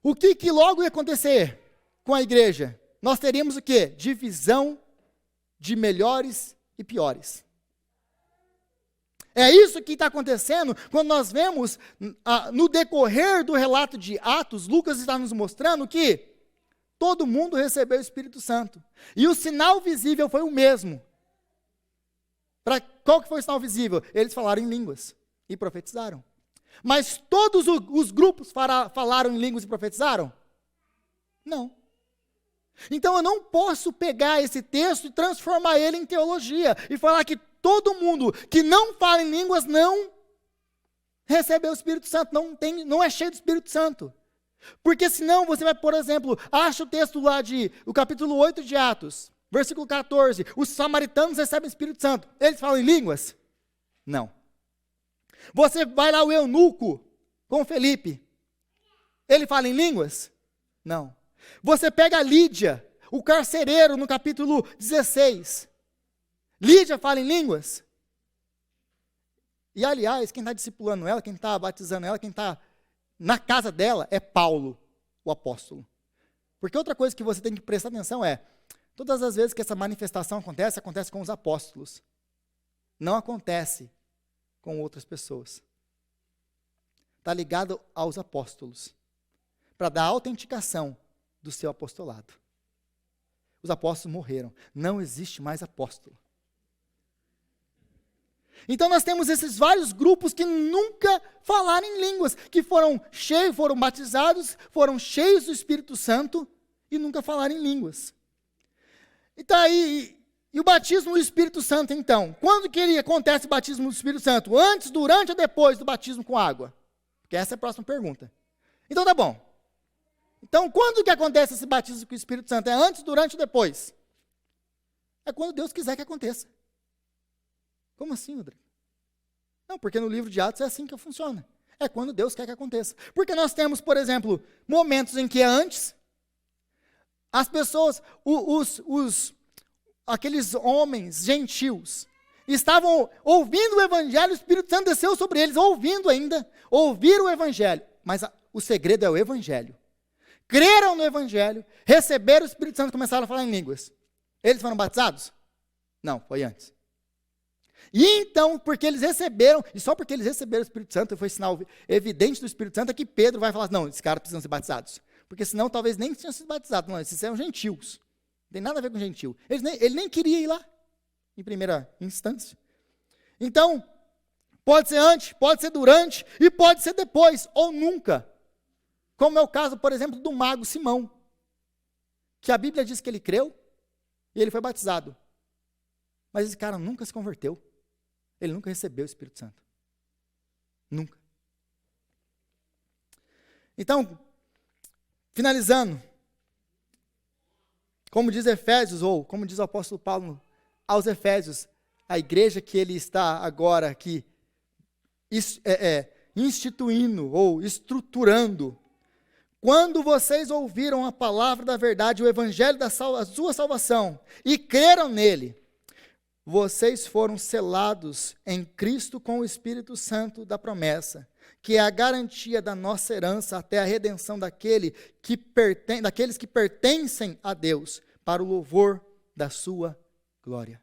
[SPEAKER 1] O que logo ia acontecer com a igreja? Nós teríamos o quê? Divisão de melhores e piores. É isso que está acontecendo quando nós vemos, no decorrer do relato de Atos, Lucas está nos mostrando que todo mundo recebeu o Espírito Santo. E o sinal visível foi o mesmo. Qual que foi o sinal visível? Eles falaram em línguas e profetizaram. Mas todos os grupos falaram em línguas e profetizaram? Não. Então eu não posso pegar esse texto e transformar ele em teologia e falar que todo mundo que não fala em línguas não recebeu o Espírito Santo, não é cheio do Espírito Santo. Porque senão você vai, por exemplo, acha o texto lá o capítulo 8 de Atos, versículo 14, os samaritanos recebem o Espírito Santo. Eles falam em línguas? Não. Você vai lá o eunuco com Felipe, ele fala em línguas? Não. Você pega a Lídia, o carcereiro, no capítulo 16. Lídia fala em línguas? E, aliás, quem está discipulando ela, quem está batizando ela, quem está na casa dela é Paulo, o apóstolo. Porque outra coisa que você tem que prestar atenção é, todas as vezes que essa manifestação acontece com os apóstolos. Não acontece com outras pessoas. Está ligado aos apóstolos. Para dar autenticação do seu apostolado. Os apóstolos morreram. Não existe mais apóstolo. Então nós temos esses vários grupos que nunca falaram em línguas, que foram batizados, foram cheios do Espírito Santo e nunca falaram em línguas. Então aí, e o batismo do Espírito Santo então? Quando que acontece o batismo do Espírito Santo? Antes, durante ou depois do batismo com água? Porque essa é a próxima pergunta. Então tá bom. Então, quando que acontece esse batismo com o Espírito Santo? É antes, durante ou depois? É quando Deus quiser que aconteça. Como assim, Rodrigo? Não, porque no livro de Atos é assim que funciona. É quando Deus quer que aconteça. Porque nós temos, por exemplo, momentos em que é antes, as pessoas, aqueles homens gentios, estavam ouvindo o Evangelho, o Espírito Santo desceu sobre eles, ouviram o Evangelho. Mas o segredo é o Evangelho. Creram no Evangelho, receberam o Espírito Santo e começaram a falar em línguas. Eles foram batizados? Não, foi antes. E então, porque eles receberam, e só porque eles receberam o Espírito Santo, foi sinal evidente do Espírito Santo, é que Pedro vai falar, não, esses caras precisam ser batizados. Porque senão talvez nem tinham sido batizados, não, esses eram gentios. Não tem nada a ver com gentil. Ele nem queria ir lá, em primeira instância. Então, pode ser antes, pode ser durante, e pode ser depois, ou nunca. Como é o caso, por exemplo, do mago Simão, que a Bíblia diz que ele creu e ele foi batizado. Mas esse cara nunca se converteu. Ele nunca recebeu o Espírito Santo. Nunca. Então, finalizando, como diz Efésios, ou como diz o apóstolo Paulo aos Efésios, a igreja que ele está agora aqui instituindo ou estruturando. Quando vocês ouviram a palavra da verdade, o evangelho da sua salvação, e creram nele, vocês foram selados em Cristo com o Espírito Santo da promessa, que é a garantia da nossa herança até a redenção daqueles que pertencem a Deus, para o louvor da sua glória.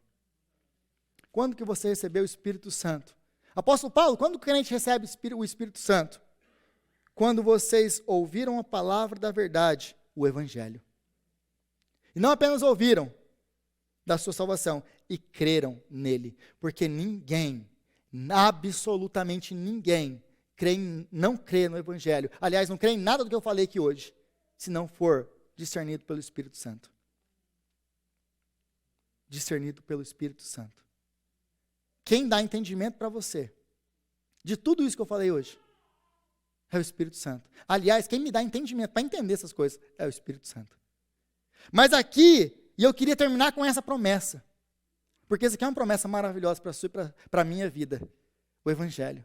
[SPEAKER 1] Quando que você recebeu o Espírito Santo? Apóstolo Paulo, quando o crente recebe o Espírito Santo? Quando vocês ouviram a palavra da verdade, o Evangelho. E não apenas ouviram da sua salvação, e creram nele. Porque ninguém, absolutamente ninguém, não crê no Evangelho. Aliás, não crê em nada do que eu falei aqui hoje, se não for discernido pelo Espírito Santo. Discernido pelo Espírito Santo. Quem dá entendimento para você de tudo isso que eu falei hoje é o Espírito Santo. Aliás, quem me dá entendimento para entender essas coisas é o Espírito Santo. Mas aqui, e eu queria terminar com essa promessa, porque isso aqui é uma promessa maravilhosa para a sua e para a minha vida, o Evangelho.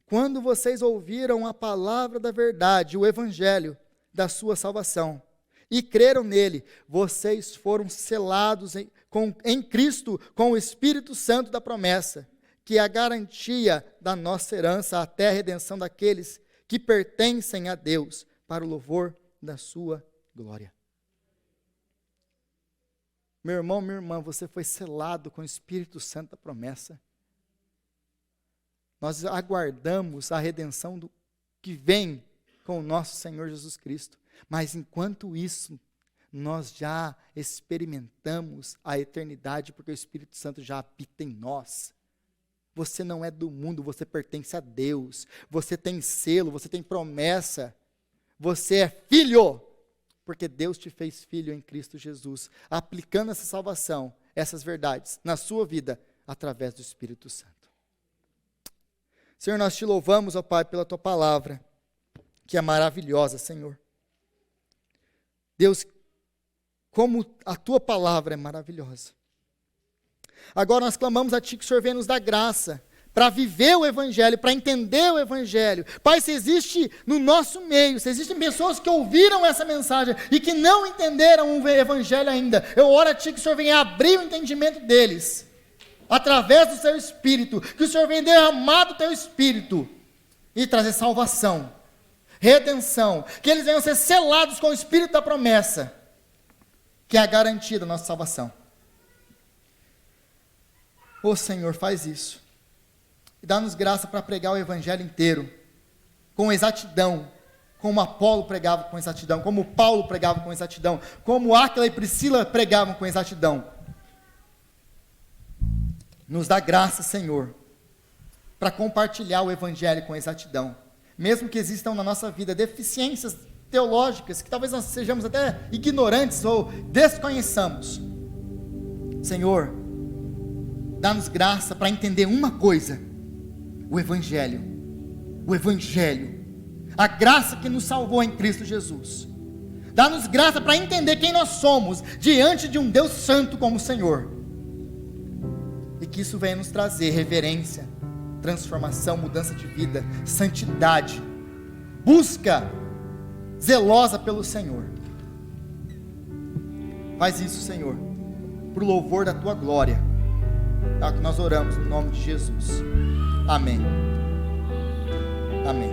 [SPEAKER 1] Quando vocês ouviram a palavra da verdade, o Evangelho da sua salvação, e creram nele, vocês foram selados em Cristo com o Espírito Santo da promessa, que é a garantia da nossa herança até a redenção daqueles que pertencem a Deus, para o louvor da sua glória. Meu irmão, minha irmã, você foi selado com o Espírito Santo da promessa. Nós aguardamos a redenção que vem com o nosso Senhor Jesus Cristo. Mas enquanto isso, nós já experimentamos a eternidade, porque o Espírito Santo já habita em nós. Você não é do mundo, você pertence a Deus. Você tem selo, você tem promessa. Você é filho, porque Deus te fez filho em Cristo Jesus, aplicando essa salvação, essas verdades, na sua vida, através do Espírito Santo. Senhor, nós te louvamos, ó Pai, pela tua palavra, que é maravilhosa, Senhor. Deus, como a tua palavra é maravilhosa. Agora nós clamamos a ti que o Senhor venha nos dar graça para viver o Evangelho, para entender o Evangelho. Pai, se existe no nosso meio, se existem pessoas que ouviram essa mensagem e que não entenderam o Evangelho ainda, eu oro a ti que o Senhor venha abrir o entendimento deles, através do seu Espírito, que o Senhor venha derramar do teu Espírito e trazer salvação, redenção, que eles venham ser selados com o Espírito da promessa, que é a garantia da nossa salvação. Ô Senhor, faz isso. E dá-nos graça para pregar o Evangelho inteiro, com exatidão, como Apolo pregava com exatidão, como Paulo pregava com exatidão, como Áquila e Priscila pregavam com exatidão. Nos dá graça, Senhor, para compartilhar o Evangelho com exatidão, mesmo que existam na nossa vida deficiências teológicas, que talvez nós sejamos até ignorantes ou desconheçamos. Senhor, dá-nos graça para entender uma coisa: o Evangelho, a graça que nos salvou em Cristo Jesus. Dá-nos graça para entender quem nós somos diante de um Deus santo como o Senhor, e que isso venha nos trazer reverência, transformação, mudança de vida, santidade, busca zelosa pelo Senhor. Faz isso, Senhor, para o louvor da tua glória. É o que nós oramos no nome de Jesus. Amém. Amém.